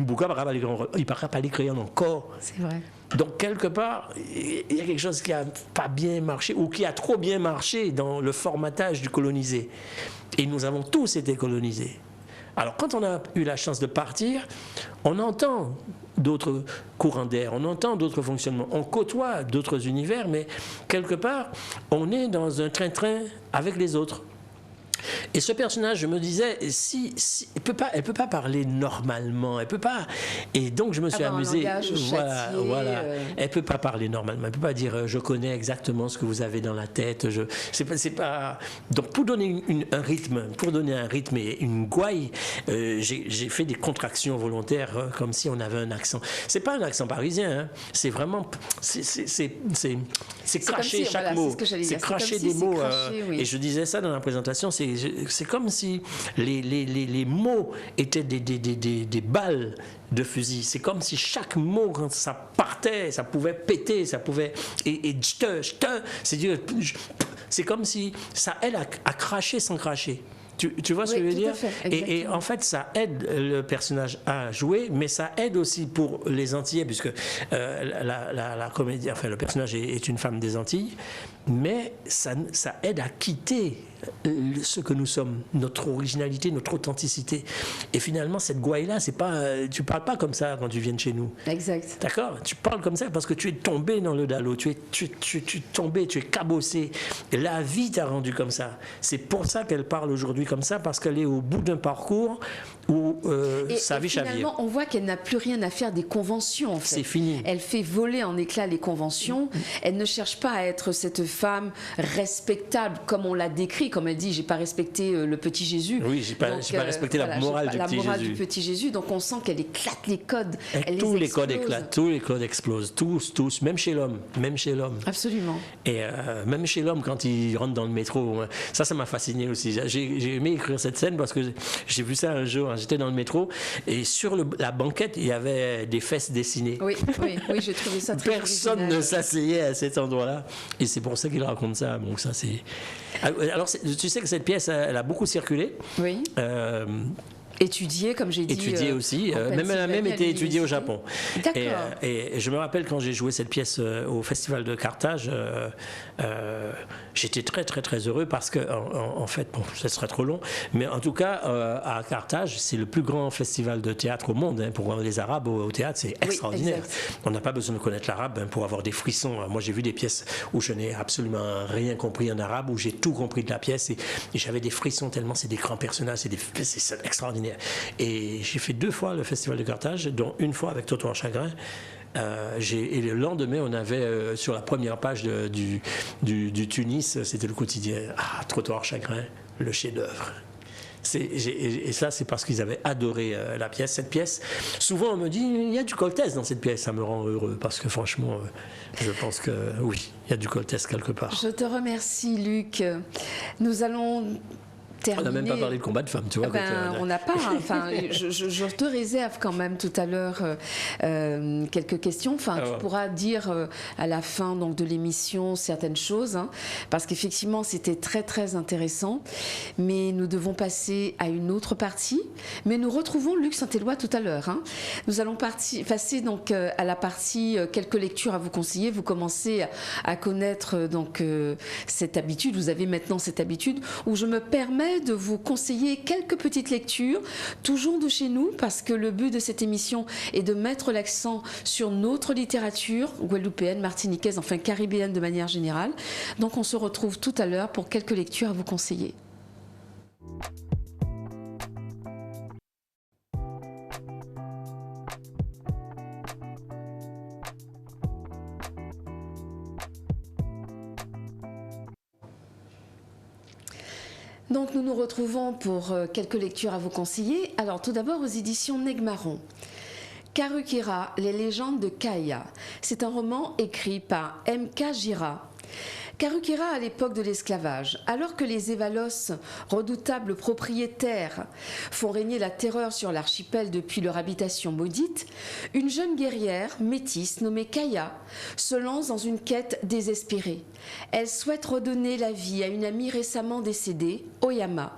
S2: Pourquoi il ne parle pas parler créole encore?
S1: C'est vrai.
S2: Donc, quelque part, il y a quelque chose qui n'a pas bien marché ou qui a trop bien marché dans le formatage du colonisé. Et nous avons tous été colonisés. Alors, quand on a eu la chance de partir, on entend d'autres courants d'air, on entend d'autres fonctionnements, on côtoie d'autres univers, mais quelque part, on est dans un train-train avec les autres. Et ce personnage, je me disais, elle peut pas parler normalement, elle peut pas. Et donc je me suis amusé. Voilà. Elle peut pas parler normalement, elle peut pas dire je connais exactement ce que vous avez dans la tête. C'est pas. Donc pour donner un rythme et une gouaille, j'ai fait des contractions volontaires comme si on avait un accent. C'est pas un accent parisien, hein. C'est vraiment c'est cracher
S1: si,
S2: chaque mot,
S1: c'est
S2: cracher des mots. Oui. Et je disais ça dans la présentation, c'est comme si les mots étaient des balles de fusil. C'est comme si chaque mot, quand ça partait, ça pouvait péter, ça pouvait... c'est comme si ça aide à cracher sans cracher. Tu vois ce que je veux dire? Et en fait, ça aide le personnage à jouer, mais ça aide aussi pour les Antillais, puisque la comédie, enfin, le personnage est une femme des Antilles, mais ça aide à quitter ce que nous sommes, notre originalité, notre authenticité. Et finalement, cette gouaille-là, tu parles pas comme ça quand tu viens de chez nous.
S1: Exact.
S2: D'accord? Tu parles comme ça parce que tu es tombé dans le dallo, tu es tombé, tu es cabossé. Et la vie t'a rendu comme ça. C'est pour ça qu'elle parle aujourd'hui comme ça, parce qu'elle est au bout d'un parcours où sa vie chavire.
S1: Finalement, on voit qu'elle n'a plus rien à faire des conventions, en fait.
S2: C'est fini.
S1: Elle fait voler en éclats les conventions. Elle ne cherche pas à être cette femme respectable, comme on l'a décrit, comme elle dit, j'ai pas respecté le petit Jésus.
S2: Oui, j'ai pas respecté la morale du
S1: petit Jésus. Donc on sent qu'elle éclate les codes.
S2: Tous les codes éclatent, tous les codes explosent, tous, même chez l'homme.
S1: Absolument.
S2: Et même chez l'homme, quand il rentre dans le métro, ça m'a fasciné aussi. J'ai aimé écrire cette scène parce que j'ai vu ça un jour. J'étais dans le métro et sur la banquette, il y avait des fesses dessinées.
S1: Oui, j'ai trouvé ça très
S2: Personne
S1: original.
S2: ne s'asseyait à cet endroit-là. Et c'est pour ça qu'il raconte ça. Bon, ça c'est... Alors, tu sais que cette pièce, elle a beaucoup circulé.
S1: Oui. Étudiée, comme j'ai dit.
S2: Étudiée aussi. Elle a même été étudiée au Japon.
S1: D'accord.
S2: Et je me rappelle quand j'ai joué cette pièce au Festival de Carthage, j'étais très, très, très heureux parce que, en fait, bon, ça serait trop long, mais en tout cas, à Carthage, c'est le plus grand festival de théâtre au monde. Hein, pour les Arabes au théâtre, c'est extraordinaire. Oui, on n'a pas besoin de connaître l'arabe pour avoir des frissons. Moi, j'ai vu des pièces où je n'ai absolument rien compris en arabe, où j'ai tout compris de la pièce et j'avais des frissons tellement c'est des grands personnages, c'est extraordinaire. Et j'ai fait 2 fois le Festival de Carthage, dont une fois avec Trottoir Chagrin. Et le lendemain, on avait sur la première page du Tunis, c'était le quotidien. Trottoir Chagrin, le chef-d'œuvre. Et ça, c'est parce qu'ils avaient adoré la pièce. Cette pièce, souvent on me dit, il y a du Coltès dans cette pièce. Ça me rend heureux parce que franchement, je pense que oui, il y a du Coltès quelque part.
S1: Je te remercie, Luc. Nous allons...
S2: On n'a même pas parlé de combat de femmes, tu vois.
S1: On n'a pas. Enfin, je te réserve quand même tout à l'heure quelques questions. Enfin, tu pourras dire à la fin donc de l'émission certaines choses, hein, parce qu'effectivement c'était très très intéressant. Mais nous devons passer à une autre partie. Mais nous retrouvons Luc Saint-Éloi tout à l'heure. Hein. Nous allons passer donc à la partie quelques lectures à vous conseiller. Vous commencez à connaître donc cette habitude. Vous avez maintenant cette habitude où je me permets permet de vous conseiller quelques petites lectures, toujours de chez nous, parce que le but de cette émission est de mettre l'accent sur notre littérature guadeloupéenne, martiniquaise, enfin caribéenne de manière générale. Donc on se retrouve tout à l'heure pour quelques lectures à vous conseiller. Donc nous nous retrouvons pour quelques lectures à vous conseiller. Alors tout d'abord aux éditions Negmaron. Karukira, les légendes de Kaya. C'est un roman écrit par M.K. Gira. Karukira à l'époque de l'esclavage, alors que les Évalos, redoutables propriétaires, font régner la terreur sur l'archipel depuis leur habitation maudite, une jeune guerrière métisse nommée Kaya se lance dans une quête désespérée. Elle souhaite redonner la vie à une amie récemment décédée, Oyama,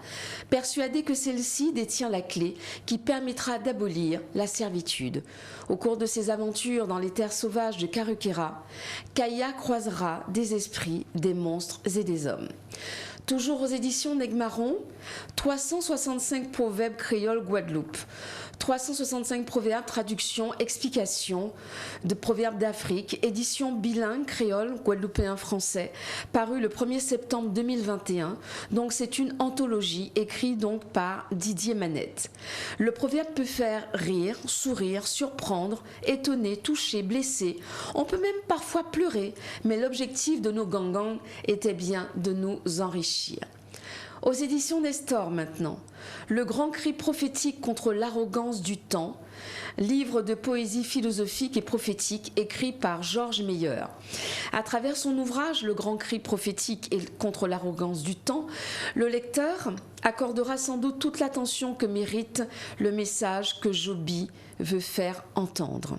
S1: persuadée que celle-ci détient la clé qui permettra d'abolir la servitude. Au cours de ses aventures dans les terres sauvages de Karukira, Kaya croisera des esprits, des monstres et des hommes. Toujours aux éditions Negmaron, 365 proverbes créoles Guadeloupe. 365 proverbes, traduction, explication de proverbes d'Afrique, édition bilingue créole, guadeloupéen français, paru le 1er septembre 2021. Donc c'est une anthologie écrite donc par Didier Manette. Le proverbe peut faire rire, sourire, surprendre, étonner, toucher, blesser. On peut même parfois pleurer, mais l'objectif de nos gangans était bien de nous enrichir. Aux éditions Nestor maintenant, Le grand cri prophétique contre l'arrogance du temps, livre de poésie philosophique et prophétique écrit par Georges Meyer. À travers son ouvrage Le grand cri prophétique et contre l'arrogance du temps, le lecteur accordera sans doute toute l'attention que mérite le message que Joby veut faire entendre.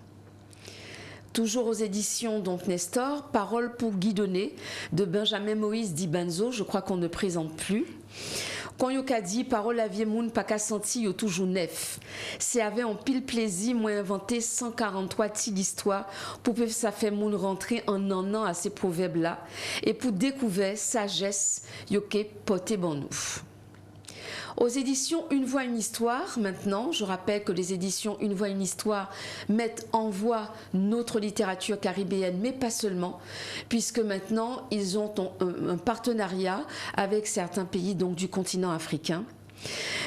S1: Toujours aux éditions donc Nestor, Parole pour Guidonner de Benjamin Moïse Dibanzo, je crois qu'on ne présente plus. Quand yo ka dit parole à vieux moun pas qu'à senti yo toujours neuf. C'est avec un pile plaisir moi inventé 143 ti d'histoire pour que ça fait moun rentrer en an à ces proverbes là et pour découvrir sagesse yo ke porté bon nous. Aux éditions Une voix, une histoire, maintenant, je rappelle que les éditions Une voix, une histoire mettent en voix notre littérature caribéenne, mais pas seulement, puisque maintenant, ils ont un partenariat avec certains pays donc, du continent africain.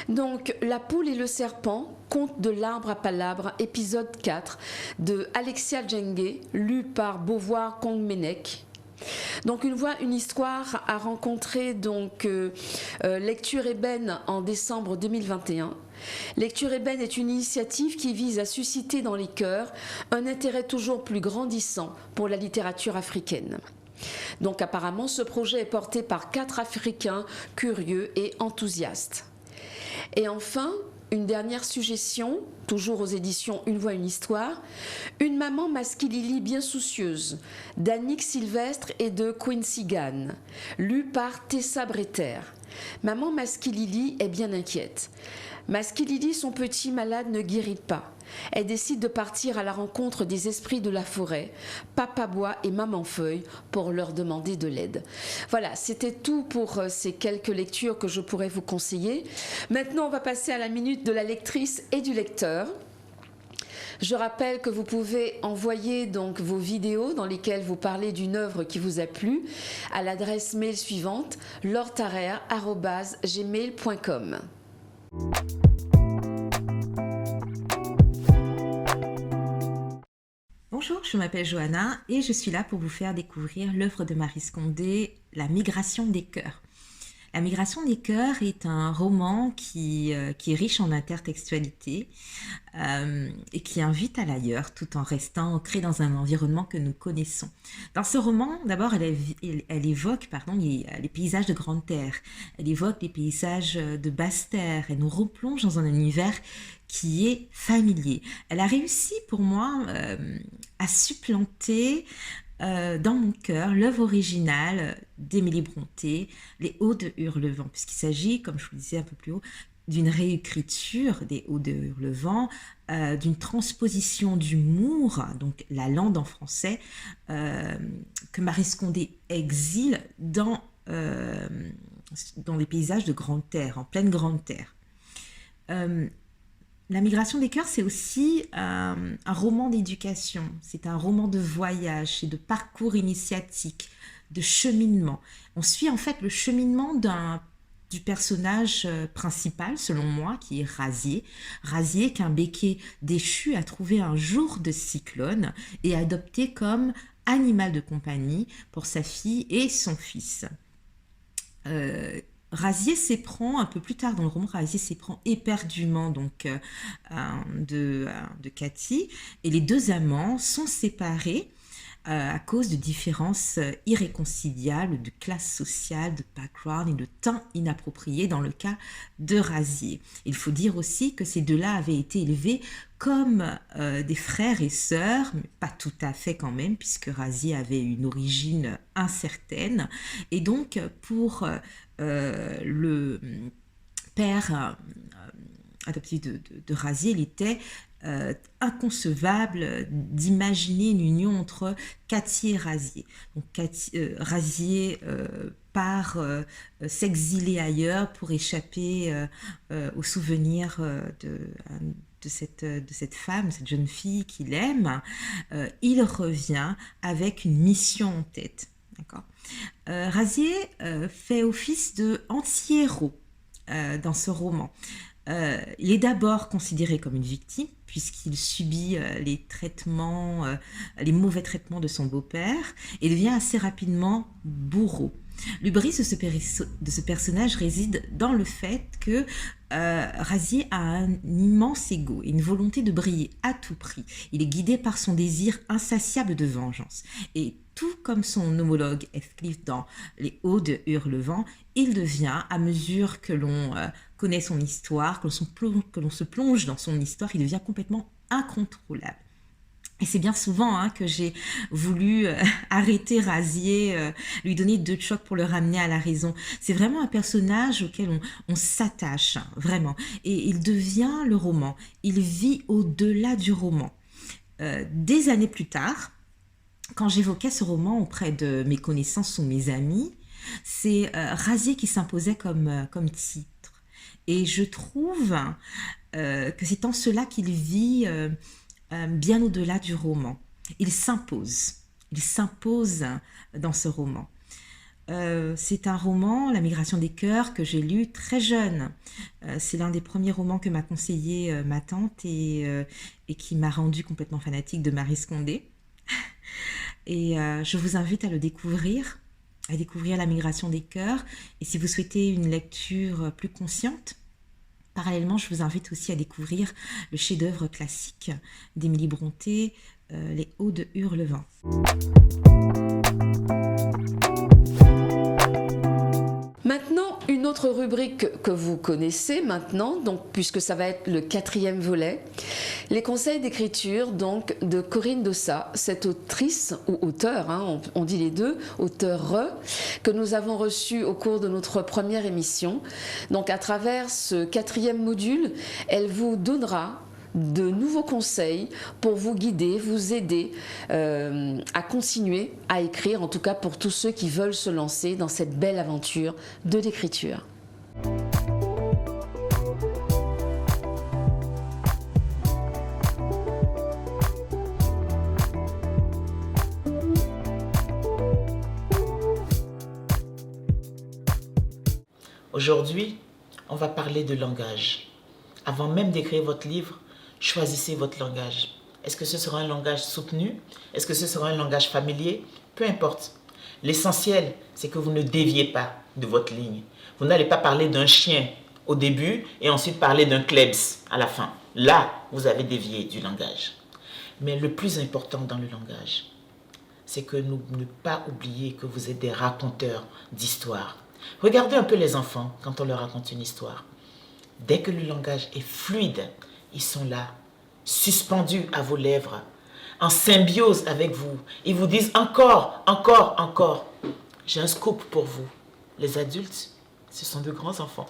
S1: Donc, La poule et le serpent, conte de l'arbre à palabres, épisode 4, de Alexia Djengue, lu par Beauvoir Kongmenek. Donc Une voix, une histoire a rencontré donc Lecture Ébène en décembre 2021. Lecture Ébène est une initiative qui vise à susciter dans les cœurs un intérêt toujours plus grandissant pour la littérature africaine. Donc apparemment ce projet est porté par 4 Africains curieux et enthousiastes. Et enfin, une dernière suggestion, toujours aux éditions Une voix, une histoire, Une maman masquilili bien soucieuse, d'Annick Sylvestre et de Quincy Gann, lu par Tessa Bretter. Maman Masquilili est bien inquiète. Masquilili, son petit malade, ne guérit pas. Elle décide de partir à la rencontre des esprits de la forêt, Papa Bois et Maman Feuille, pour leur demander de l'aide. Voilà, c'était tout pour ces quelques lectures que je pourrais vous conseiller. Maintenant, on va passer à la minute de la lectrice et du lecteur. Je rappelle que vous pouvez envoyer donc vos vidéos dans lesquelles vous parlez d'une œuvre qui vous a plu à l'adresse mail suivante lauretarer@gmail.com.
S3: Bonjour, je m'appelle Johanna et je suis là pour vous faire découvrir l'œuvre de Maryse Condé, La migration des cœurs. La migration des cœurs est un roman qui est riche en intertextualité et qui invite à l'ailleurs tout en restant ancré dans un environnement que nous connaissons. Dans ce roman, d'abord, elle évoque les paysages de Grande Terre, elle évoque les paysages de Basse Terre et nous replonge dans un univers qui est familier. Elle a réussi pour moi à supplanter dans mon cœur l'œuvre originale d'Émilie Brontë, Les Hauts de Hurlevent, puisqu'il s'agit, comme je vous le disais un peu plus haut, d'une réécriture des Hauts de Hurlevent, d'une transposition du mour, donc la langue en français, que Maryse Condé exile dans dans des paysages de grande terre, en pleine grande terre. La migration des cœurs, c'est aussi un roman d'éducation, c'est un roman de voyage, c'est de parcours initiatique, de cheminement. On suit en fait le cheminement du personnage principal, selon moi, qui est Razier. Razier qu'un béquet déchu a trouvé un jour de cyclone et adopté comme animal de compagnie pour sa fille et son fils. Razier s'éprend, un peu plus tard dans le roman, Razier s'éprend éperdument donc, de Cathy, et les deux amants sont séparés à cause de différences irréconciliables de classe sociale, de background et de temps inapproprié dans le cas de Razier. Il faut dire aussi que ces deux-là avaient été élevés comme des frères et sœurs, mais pas tout à fait quand même, puisque Razier avait une origine incertaine. Et donc, pour le père adoptif de Razier, il était inconcevable d'imaginer une union entre Cathy et Razier. Donc Razier part s'exiler ailleurs pour échapper aux souvenirs de cette femme, cette jeune fille qu'il aime. Il revient avec une mission en tête. D'accord. Razier fait office de anti-héros dans ce roman. Il est d'abord considéré comme une victime puisqu'il subit les mauvais traitements de son beau-père et devient assez rapidement bourreau. L'hubris de ce personnage réside dans le fait que Razier a un immense ego et une volonté de briller à tout prix. Il est guidé par son désir insatiable de vengeance. Et tout comme son homologue Heathcliff dans Les Hauts de Hurlevent, il devient, à mesure que l'on connaît son histoire, que l'on se plonge dans son histoire, il devient complètement incontrôlable. Et c'est bien souvent que j'ai voulu arrêter Razier, lui donner 2 chocs pour le ramener à la raison. C'est vraiment un personnage auquel on s'attache, vraiment. Et il devient le roman. Il vit au-delà du roman. Des années plus tard, quand j'évoquais ce roman auprès de mes connaissances ou mes amis, c'est Razier qui s'imposait comme titre. Et je trouve que c'est en cela qu'il vit bien au-delà du roman. Il s'impose dans ce roman. C'est un roman, La migration des cœurs, que j'ai lu très jeune. C'est l'un des premiers romans que m'a conseillé ma tante et qui m'a rendu complètement fanatique de Marie Scondé. Et je vous invite à le découvrir, à découvrir La migration des cœurs. Et si vous souhaitez une lecture plus consciente, parallèlement, je vous invite aussi à découvrir le chef-d'œuvre classique d'Émilie Brontë, Les Hauts de Hurlevent.
S1: Maintenant, une autre rubrique que vous connaissez maintenant, donc, puisque ça va être le 4e volet, les conseils d'écriture donc, de Corinne Dossat, cette autrice ou auteur, on dit les deux, auteure, que nous avons reçue au cours de notre première émission. Donc à travers ce 4e module, elle vous donnera de nouveaux conseils pour vous guider, vous aider à continuer à écrire, en tout cas pour tous ceux qui veulent se lancer dans cette belle aventure de l'écriture.
S4: Aujourd'hui, on va parler de langage. Avant même d'écrire votre livre, choisissez votre langage. Est-ce que ce sera un langage soutenu? Est-ce que ce sera un langage familier? Peu importe. L'essentiel, c'est que vous ne déviez pas de votre ligne. Vous n'allez pas parler d'un chien au début et ensuite parler d'un klebs à la fin. Là, vous avez dévié du langage. Mais le plus important dans le langage, c'est que ne pas oublier que vous êtes des raconteurs d'histoires. Regardez un peu les enfants quand on leur raconte une histoire. Dès que le langage est fluide, ils sont là, suspendus à vos lèvres, en symbiose avec vous. Ils vous disent encore, encore, encore. J'ai un scoop pour vous. Les adultes, ce sont de grands enfants.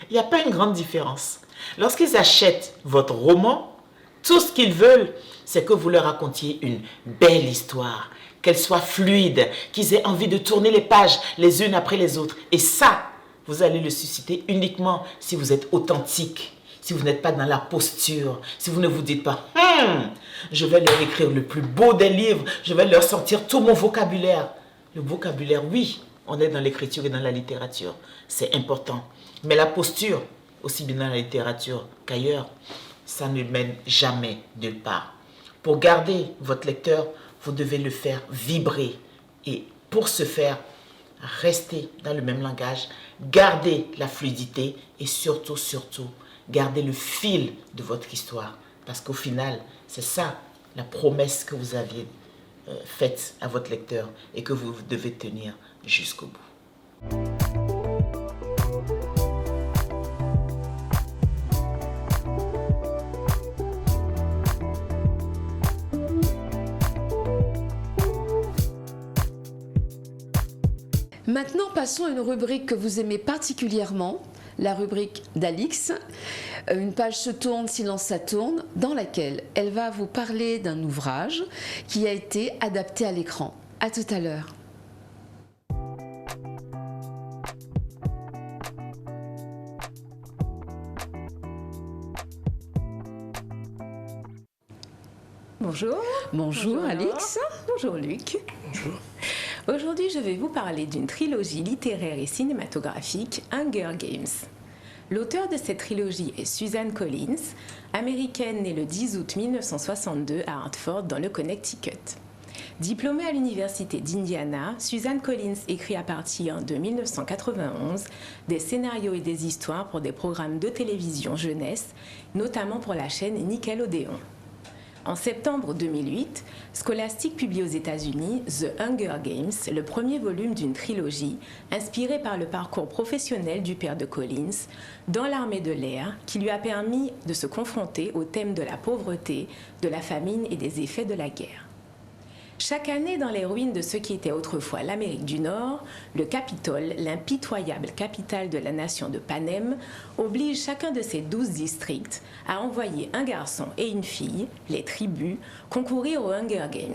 S4: Il n'y a pas une grande différence. Lorsqu'ils achètent votre roman, tout ce qu'ils veulent, c'est que vous leur racontiez une belle histoire, qu'elle soit fluide, qu'ils aient envie de tourner les pages les unes après les autres. Et ça, vous allez le susciter uniquement si vous êtes authentique, si vous n'êtes pas dans la posture, si vous ne vous dites pas « je vais leur écrire le plus beau des livres, je vais leur sortir tout mon vocabulaire ». Le vocabulaire, oui, on est dans l'écriture et dans la littérature, c'est important. Mais la posture, aussi bien dans la littérature qu'ailleurs, ça ne mène jamais nulle part. Pour garder votre lecteur, vous devez le faire vibrer. Et pour ce faire, restez dans le même langage, gardez la fluidité et surtout, gardez le fil de votre histoire. Parce qu'au final, c'est ça la promesse que vous aviez faite à votre lecteur et que vous devez tenir jusqu'au bout.
S1: Maintenant, passons à une rubrique que vous aimez particulièrement, la rubrique d'Alix. Une page se tourne, silence ça tourne, dans laquelle elle va vous parler d'un ouvrage qui a été adapté à l'écran. À tout à l'heure.
S5: Bonjour.
S1: Bonjour Alix.
S5: Bonjour Luc.
S2: Bonjour.
S5: Aujourd'hui, je vais vous parler d'une trilogie littéraire et cinématographique, Hunger Games. L'auteur de cette trilogie est Suzanne Collins, américaine née le 10 août 1962 à Hartford dans le Connecticut. Diplômée à l'université d'Indiana, Suzanne Collins écrit à partir de 1991 des scénarios et des histoires pour des programmes de télévision jeunesse, notamment pour la chaîne Nickelodeon. En septembre 2008, Scholastic publie aux États-Unis The Hunger Games, le premier volume d'une trilogie inspirée par le parcours professionnel du père de Collins dans l'armée de l'air, qui lui a permis de se confronter au thème de la pauvreté, de la famine et des effets de la guerre. Chaque année, dans les ruines de ce qui était autrefois l'Amérique du Nord, le Capitole, l'impitoyable capitale de la nation de Panem, oblige chacun de ses 12 districts à envoyer un garçon et une fille, les tribus, concourir aux Hunger Games.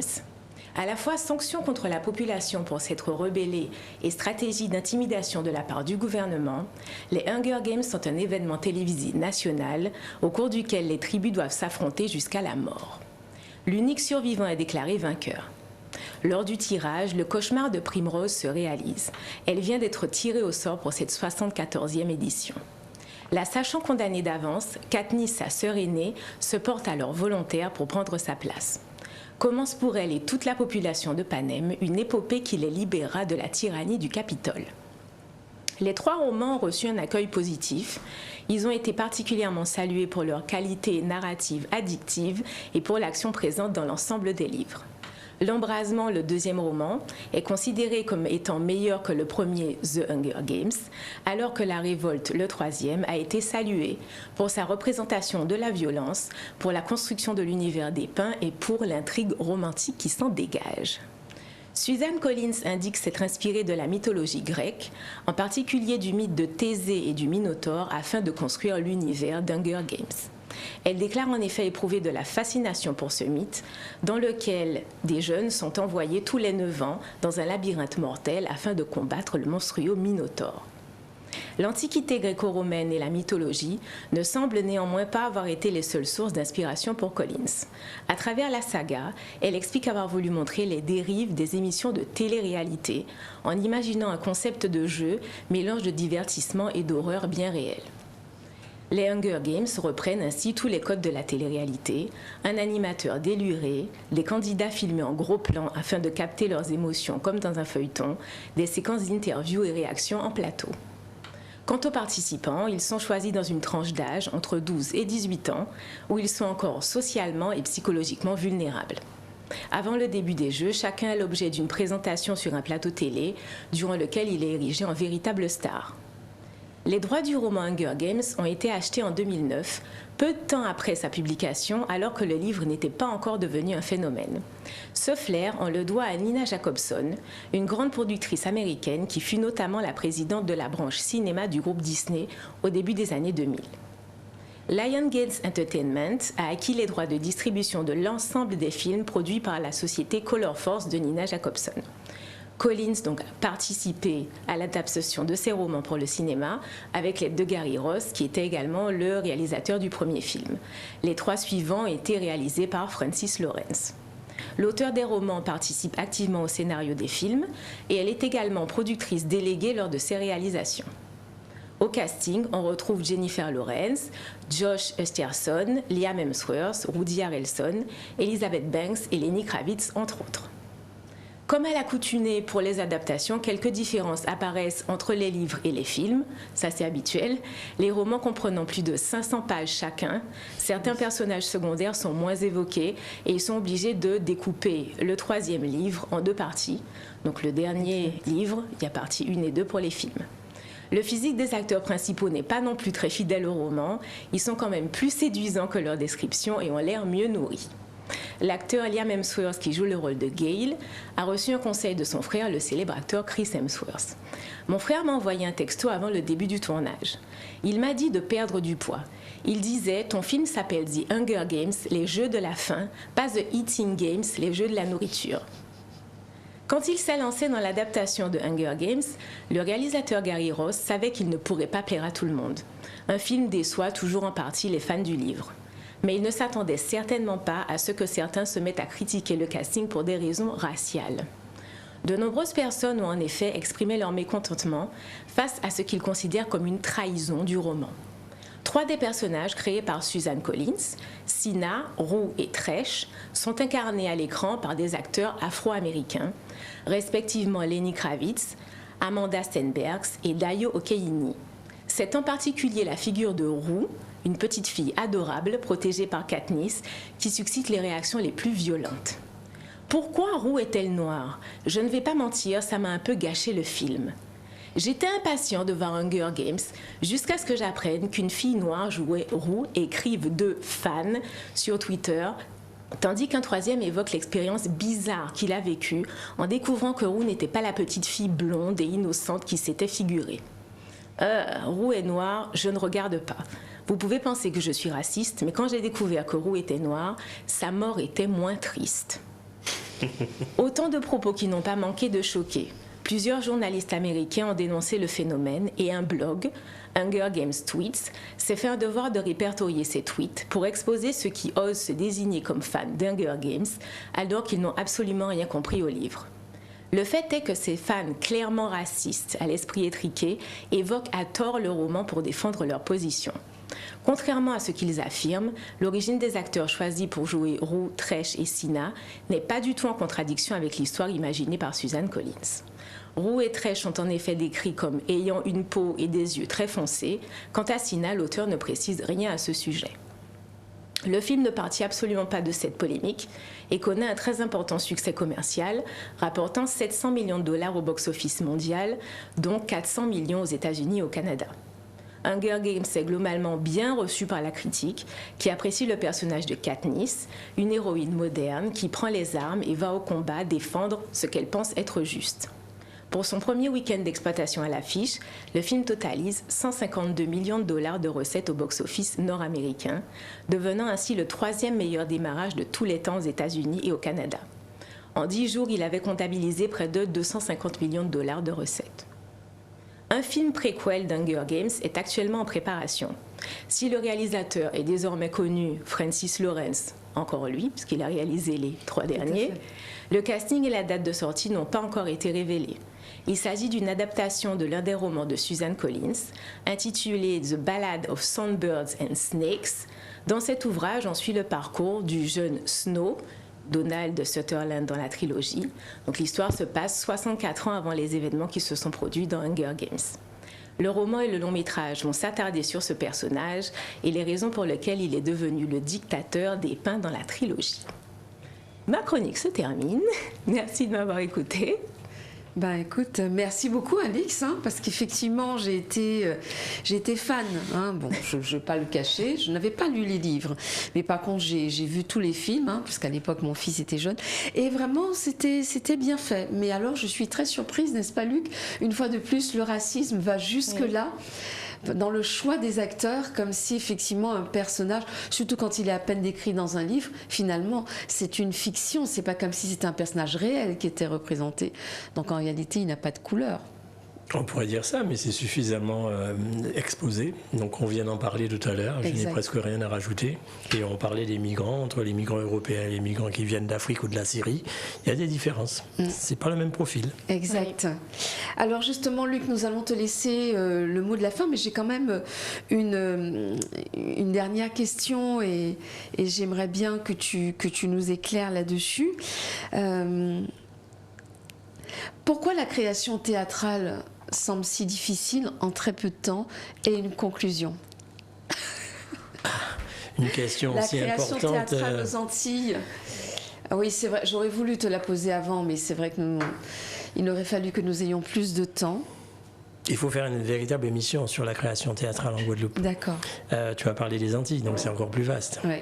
S5: À la fois sanction contre la population pour s'être rebellée et stratégie d'intimidation de la part du gouvernement, les Hunger Games sont un événement télévisé national au cours duquel les tribus doivent s'affronter jusqu'à la mort. L'unique survivant est déclaré vainqueur. Lors du tirage, le cauchemar de Primrose se réalise. Elle vient d'être tirée au sort pour cette 74e édition. La sachant condamnée d'avance, Katniss, sa sœur aînée, se porte alors volontaire pour prendre sa place. Commence pour elle et toute la population de Panem une épopée qui les libérera de la tyrannie du Capitole. Les 3 romans ont reçu un accueil positif. Ils ont été particulièrement salués pour leur qualité narrative addictive et pour l'action présente dans l'ensemble des livres. L'Embrasement, le 2e roman, est considéré comme étant meilleur que le premier The Hunger Games, alors que La Révolte, le 3e, a été salué pour sa représentation de la violence, pour la construction de l'univers dépeint et pour l'intrigue romantique qui s'en dégage. Suzanne Collins indique s'être inspirée de la mythologie grecque, en particulier du mythe de Thésée et du Minotaure, afin de construire l'univers d'Hunger Games. Elle déclare en effet éprouver de la fascination pour ce mythe, dans lequel des jeunes sont envoyés tous les 9 ans dans un labyrinthe mortel afin de combattre le monstrueux Minotaure. L'Antiquité gréco-romaine et la mythologie ne semblent néanmoins pas avoir été les seules sources d'inspiration pour Collins. À travers la saga, elle explique avoir voulu montrer les dérives des émissions de télé-réalité en imaginant un concept de jeu, mélange de divertissement et d'horreur bien réel. Les Hunger Games reprennent ainsi tous les codes de la télé-réalité, un animateur déluré, les candidats filmés en gros plan afin de capter leurs émotions comme dans un feuilleton, des séquences d'interviews et réactions en plateau. Quant aux participants, ils sont choisis dans une tranche d'âge entre 12 et 18 ans, où ils sont encore socialement et psychologiquement vulnérables. Avant le début des jeux, chacun est l'objet d'une présentation sur un plateau télé, durant lequel il est érigé en véritable star. Les droits du roman Hunger Games ont été achetés en 2009, peu de temps après sa publication, alors que le livre n'était pas encore devenu un phénomène. Ce flair, on le doit à Nina Jacobson, une grande productrice américaine qui fut notamment la présidente de la branche cinéma du groupe Disney au début des années 2000. Lionsgate Entertainment a acquis les droits de distribution de l'ensemble des films produits par la société Color Force de Nina Jacobson. Collins donc, a participé à l'adaptation de ses romans pour le cinéma avec l'aide de Gary Ross, qui était également le réalisateur du premier film. Les 3 suivants étaient réalisés par Francis Lawrence. L'auteur des romans participe activement au scénario des films et elle est également productrice déléguée lors de ses réalisations. Au casting, on retrouve Jennifer Lawrence, Josh Hutcherson, Liam Hemsworth, Woody Harrelson, Elizabeth Banks et Lenny Kravitz, entre autres. Comme à l'accoutumée pour les adaptations, quelques différences apparaissent entre les livres et les films, ça c'est habituel. Les romans comprenant plus de 500 pages chacun, certains personnages secondaires sont moins évoqués et ils sont obligés de découper le 3e livre en 2 parties. Donc le dernier livre, il y a partie 1 et 2 pour les films. Le physique des acteurs principaux n'est pas non plus très fidèle au roman, ils sont quand même plus séduisants que leur description et ont l'air mieux nourris. L'acteur Liam Hemsworth, qui joue le rôle de Gale, a reçu un conseil de son frère, le célèbre acteur Chris Hemsworth. Mon frère m'a envoyé un texto avant le début du tournage. Il m'a dit de perdre du poids. Il disait « Ton film s'appelle The Hunger Games, les jeux de la faim, pas The Eating Games, les jeux de la nourriture ». Quand il s'est lancé dans l'adaptation de Hunger Games, le réalisateur Gary Ross savait qu'il ne pourrait pas plaire à tout le monde. Un film déçoit toujours en partie les fans du livre. Mais il ne s'attendait certainement pas à ce que certains se mettent à critiquer le casting pour des raisons raciales. De nombreuses personnes ont en effet exprimé leur mécontentement face à ce qu'ils considèrent comme une trahison du roman. 3 des personnages créés par Suzanne Collins, Sina, Rue et Tresh, sont incarnés à l'écran par des acteurs afro-américains, respectivement Lenny Kravitz, Amanda Stenbergs et Dayo Okeyini. C'est en particulier la figure de Rue, une petite fille adorable protégée par Katniss, qui suscite les réactions les plus violentes. Pourquoi Rue est-elle noire ? Je ne vais pas mentir, ça m'a un peu gâché le film. J'étais impatient de voir Hunger Games jusqu'à ce que j'apprenne qu'une fille noire jouait Rue et écrive 2 fans sur Twitter, tandis qu'un 3e évoque l'expérience bizarre qu'il a vécue en découvrant que Rue n'était pas la petite fille blonde et innocente qui s'était figurée. Rue est noire, je ne regarde pas. Vous pouvez penser que je suis raciste, mais quand j'ai découvert que Rue était noire, sa mort était moins triste. Autant de propos qui n'ont pas manqué de choquer. Plusieurs journalistes américains ont dénoncé le phénomène et un blog, Hunger Games Tweets, s'est fait un devoir de répertorier ces tweets pour exposer ceux qui osent se désigner comme fans d'Hunger Games alors qu'ils n'ont absolument rien compris au livre. Le fait est que ces fans clairement racistes, à l'esprit étriqué, évoquent à tort le roman pour défendre leur position. Contrairement à ce qu'ils affirment, l'origine des acteurs choisis pour jouer Rue, Tresh et Sina n'est pas du tout en contradiction avec l'histoire imaginée par Suzanne Collins. Rue et Tresh sont en effet décrits comme ayant une peau et des yeux très foncés. Quant à Sina, l'auteur ne précise rien à ce sujet. Le film ne partit absolument pas de cette polémique et connaît un très important succès commercial, rapportant 700 millions de dollars au box-office mondial, dont 400 millions aux États-Unis et au Canada. Hunger Games est globalement bien reçu par la critique, qui apprécie le personnage de Katniss, une héroïne moderne qui prend les armes et va au combat défendre ce qu'elle pense être juste. Pour son premier week-end d'exploitation à l'affiche, le film totalise 152 millions de dollars de recettes au box-office nord-américain, devenant ainsi le 3e meilleur démarrage de tous les temps aux États-Unis et au Canada. En 10 jours, il avait comptabilisé près de 250 millions de dollars de recettes. Un film préquel d'Hunger Games est actuellement en préparation. Si le réalisateur est désormais connu, Francis Lawrence, encore lui, puisqu'il a réalisé les 3 derniers, le casting et la date de sortie n'ont pas encore été révélés. Il s'agit d'une adaptation de l'un des romans de Suzanne Collins, intitulé The Ballad of Songbirds and Snakes. Dans cet ouvrage, on suit le parcours du jeune Snow, Donald Sutherland dans la trilogie. Donc l'histoire se passe 64 ans avant les événements qui se sont produits dans Hunger Games. Le roman et le long métrage vont s'attarder sur ce personnage et les raisons pour lesquelles il est devenu le dictateur dépeint dans la trilogie. Ma chronique se termine. Merci de m'avoir écouté.
S1: Ben écoute, merci beaucoup Alix, parce qu'effectivement j'ai été fan. Bon, je ne vais pas le cacher, je n'avais pas lu les livres, mais par contre j'ai vu tous les films, parce qu'à l'époque mon fils était jeune, et vraiment c'était bien fait. Mais alors je suis très surprise, n'est-ce pas Luc ? Une fois de plus, le racisme va jusque-là. dans le choix des acteurs, comme si effectivement un personnage, surtout quand il est à peine décrit dans un livre, finalement c'est une fiction, c'est pas comme si c'était un personnage réel qui était représenté. Donc en réalité il n'a pas de couleur.
S2: On pourrait dire ça, mais c'est suffisamment exposé. Donc on vient d'en parler tout à l'heure, je n'ai presque rien à rajouter. Et on parlait des migrants, entre les migrants européens et les migrants qui viennent d'Afrique ou de la Syrie. Il y a des différences. C'est pas le même profil.
S1: Exact. Oui. Alors justement, Luc, nous allons te laisser le mot de la fin, mais j'ai quand même une dernière question et j'aimerais bien que tu nous éclaires là-dessus. Pourquoi la création théâtrale semble si difficile en très peu de temps et une conclusion?
S2: Une question si importante. La création
S1: théâtrale aux Antilles. Oui, c'est vrai, j'aurais voulu te la poser avant, mais c'est vrai qu'il aurait fallu que nous ayons plus de temps.
S2: Il faut faire une véritable émission sur la création théâtrale en Guadeloupe.
S1: D'accord.
S2: Tu as parlé des Antilles, donc c'est encore plus vaste.
S1: Oui.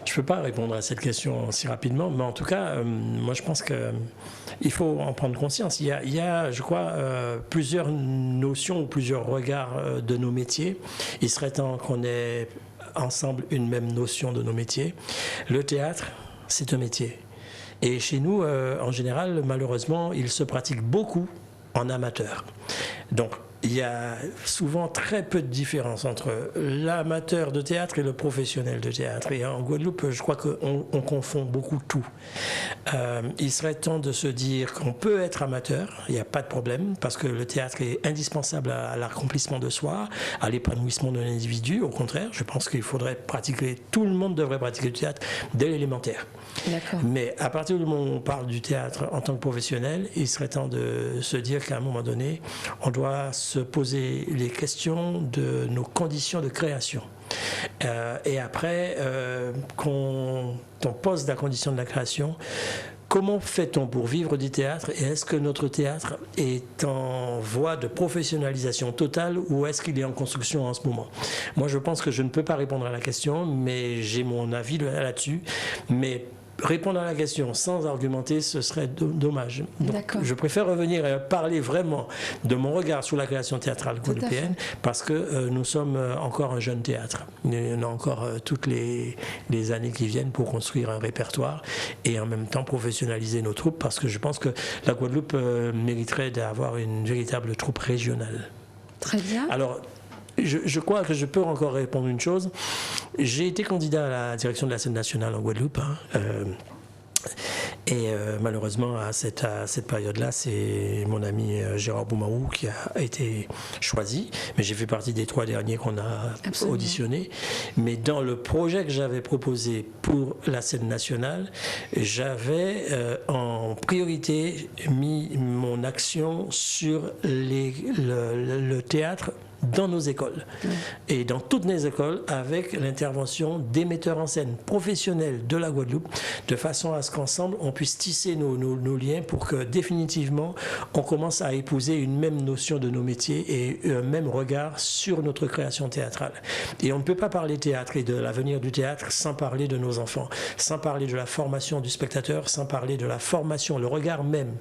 S2: Je ne peux pas répondre à cette question si rapidement, mais en tout cas, moi je pense qu'il faut en prendre conscience. Il y a je crois, plusieurs notions ou plusieurs regards de nos métiers. Il serait temps qu'on ait ensemble une même notion de nos métiers. Le théâtre, c'est un métier. Et chez nous, en général, malheureusement, il se pratique beaucoup en amateur. Donc, il y a souvent très peu de différence entre l'amateur de théâtre et le professionnel de théâtre. Et en Guadeloupe, je crois qu'on confond beaucoup tout. Il serait temps de se dire qu'on peut être amateur, il n'y a pas de problème, parce que le théâtre est indispensable à l'accomplissement de soi, à l'épanouissement de l'individu. Au contraire, je pense qu'il faudrait pratiquer, tout le monde devrait pratiquer le théâtre dès l'élémentaire.
S1: D'accord.
S2: Mais à partir du moment où on parle du théâtre en tant que professionnel, il serait temps de se dire qu'à un moment donné, on doit se poser les questions de nos conditions de création. Et après, qu'on pose la condition de la création, comment fait-on pour vivre du théâtre et est-ce que notre théâtre est en voie de professionnalisation totale ou est-ce qu'il est en construction en ce moment? Moi, je pense que je ne peux pas répondre à la question, mais j'ai mon avis là-dessus. Mais répondre à la question sans argumenter, ce serait dommage. Donc, je préfère revenir et parler vraiment de mon regard sur la création théâtrale guadeloupéenne parce que nous sommes encore un jeune théâtre. On a encore toutes les années qui viennent pour construire un répertoire et en même temps professionnaliser nos troupes parce que je pense que la Guadeloupe mériterait d'avoir une véritable troupe régionale.
S1: Très bien.
S2: Alors, je crois que je peux encore répondre une chose. J'ai été candidat à la direction de la scène nationale en Guadeloupe. Et malheureusement, à cette période-là, c'est mon ami Gérard Boumaou qui a été choisi. Mais j'ai fait partie des 3 derniers qu'on a auditionnés. Mais dans le projet que j'avais proposé pour la scène nationale, j'avais en priorité mis mon action sur le théâtre dans nos écoles et dans toutes les écoles avec l'intervention des metteurs en scène professionnels de la Guadeloupe de façon à ce qu'ensemble on puisse tisser nos liens pour que définitivement on commence à épouser une même notion de nos métiers et un même regard sur notre création théâtrale. Et on ne peut pas parler théâtre et de l'avenir du théâtre sans parler de nos enfants, sans parler de la formation du spectateur, sans parler de la formation, le regard même.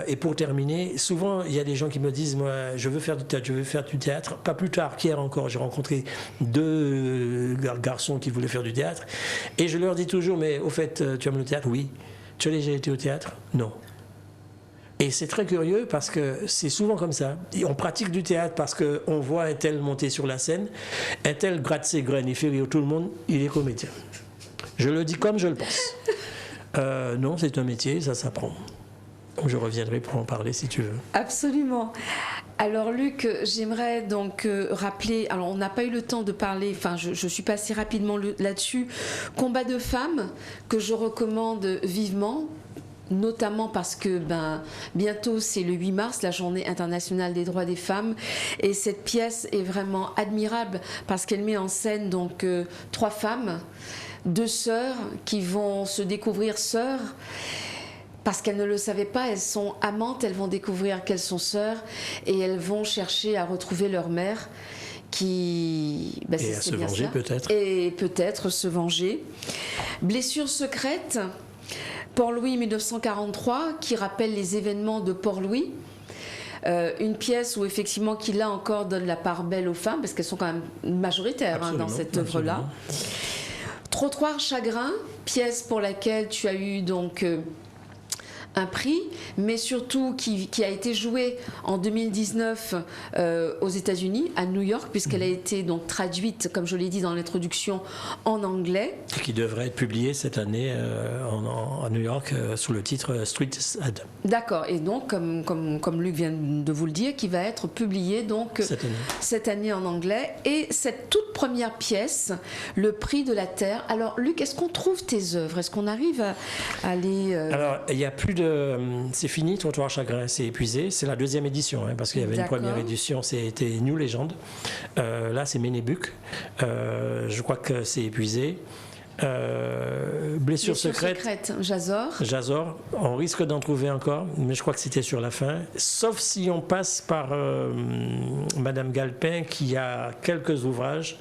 S2: Et pour terminer, souvent il y a des gens qui me disent moi je veux faire du théâtre, je veux faire du théâtre. Pas plus tard qu'hier encore, j'ai rencontré 2 garçons qui voulaient faire du théâtre et je leur dis toujours mais au fait tu aimes le théâtre? Oui. Tu as déjà été au théâtre? Non. Et c'est très curieux parce que c'est souvent comme ça. On pratique du théâtre parce qu'on voit un tel monter sur la scène, un tel gratte ses graines et fait rire tout le monde, il est comédien. Je le dis comme je le pense. Non, c'est un métier, ça s'apprend. Je reviendrai pour en parler si tu veux.
S1: Absolument. Alors Luc, j'aimerais donc rappeler, alors on n'a pas eu le temps de parler, enfin je suis passée rapidement là-dessus, Combat de femmes, que je recommande vivement, notamment parce que bientôt c'est le 8 mars, la journée internationale des droits des femmes, et cette pièce est vraiment admirable parce qu'elle met en scène donc 3 femmes, 2 sœurs qui vont se découvrir sœurs. Parce qu'elles ne le savaient pas, elles sont amantes, elles vont découvrir qu'elles sont sœurs et elles vont chercher à retrouver leur mère qui...
S2: et à se venger peut-être.
S1: Et peut-être se venger. Blessure secrète, Port-Louis 1943, qui rappelle les événements de Port-Louis. Une pièce où effectivement qui là encore donne la part belle aux femmes, parce qu'elles sont quand même majoritaires dans cette œuvre-là. Trottoir chagrin, pièce pour laquelle tu as eu donc un prix, mais surtout qui a été jouée en 2019 aux États-Unis, à New York, puisqu'elle a été donc traduite, comme je l'ai dit dans l'introduction, en anglais.
S2: Qui devrait être publiée cette année à New York sous le titre Street Ad.
S1: D'accord, et donc, comme Luc vient de vous le dire, qui va être publiée donc cette année en anglais. Et cette toute première pièce, Le prix de la terre. Alors, Luc, est-ce qu'on trouve tes œuvres? Est-ce qu'on arrive à les...
S2: Alors, il y a plus de... C'est fini, Trottoir chagrin, c'est épuisé. C'est la deuxième édition, parce qu'il y avait une première édition, c'était New Legend. Là, c'est Ménébuc. Je crois que c'est épuisé. Blessure secrète, Jazor, on risque d'en trouver encore, mais je crois que c'était sur la fin, sauf si on passe par Madame Galpin qui a quelques ouvrages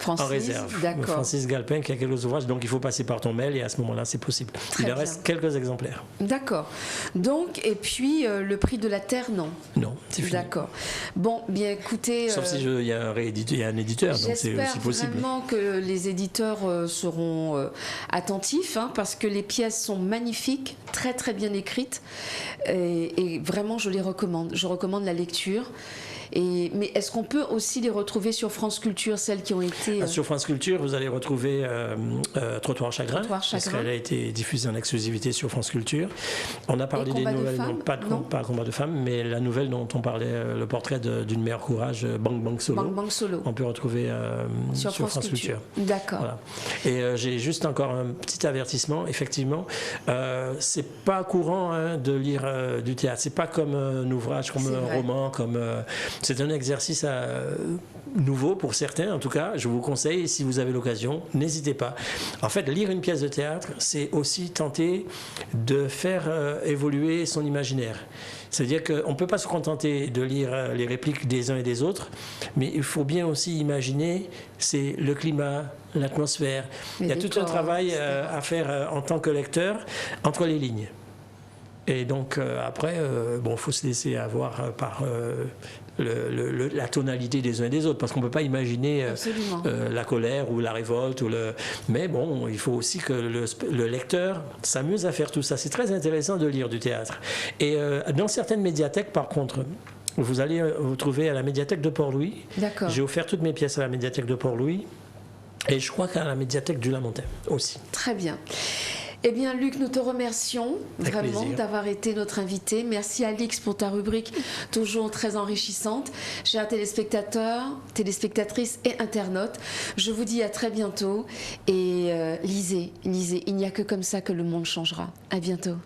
S2: en réserve. Francis Galpin qui a quelques ouvrages, donc il faut passer par ton mail et à ce moment-là c'est possible. Il en reste quelques exemplaires.
S1: D'accord. Donc, et puis le prix de la terre, non.
S2: Non, c'est fini.
S1: D'accord. Bon, bien écoutez...
S2: Sauf si il y a un éditeur, donc c'est aussi possible.
S1: J'espère vraiment que les éditeurs seront attentifs, parce que les pièces sont magnifiques, très très bien écrites, et vraiment je les recommande. Je recommande la lecture. Mais est-ce qu'on peut aussi les retrouver sur France Culture, celles qui ont été...
S2: Sur France Culture, vous allez retrouver Trottoir chagrin, parce qu'elle a été diffusée en exclusivité sur France Culture. On a parlé des nouvelles, pas Combat de femmes, mais la nouvelle dont on parlait, le portrait d'une mère courage, Bang Bang Solo.
S1: Bang Bang Solo.
S2: On peut retrouver sur France Culture.
S1: D'accord.
S2: Voilà. Et j'ai juste encore un petit avertissement. Effectivement, c'est pas courant de lire du théâtre. C'est pas comme un ouvrage, comme un roman, comme... C'est un exercice nouveau pour certains, en tout cas. Je vous conseille, si vous avez l'occasion, n'hésitez pas. En fait, lire une pièce de théâtre, c'est aussi tenter de faire évoluer son imaginaire. C'est-à-dire qu'on ne peut pas se contenter de lire les répliques des uns et des autres, mais il faut bien aussi imaginer, c'est le climat, l'atmosphère. Il y a tout un travail à faire en tant que lecteur entre les lignes. Et donc après, il faut se laisser avoir par la tonalité des uns et des autres, parce qu'on ne peut pas imaginer la colère ou la révolte. Mais bon, il faut aussi que le lecteur s'amuse à faire tout ça. C'est très intéressant de lire du théâtre. Et dans certaines médiathèques, par contre, vous allez vous trouver à la médiathèque de Port-Louis.
S1: D'accord.
S2: J'ai offert toutes mes pièces à la médiathèque de Port-Louis. Et je crois qu'à la médiathèque du Lamentin aussi. Très bien.
S1: Eh bien, Luc, nous te remercions vraiment d'avoir été notre invité. Merci, Alix, pour ta rubrique toujours très enrichissante. Chers téléspectateurs, téléspectatrices et internautes, je vous dis à très bientôt. Et lisez, il n'y a que comme ça que le monde changera. À bientôt.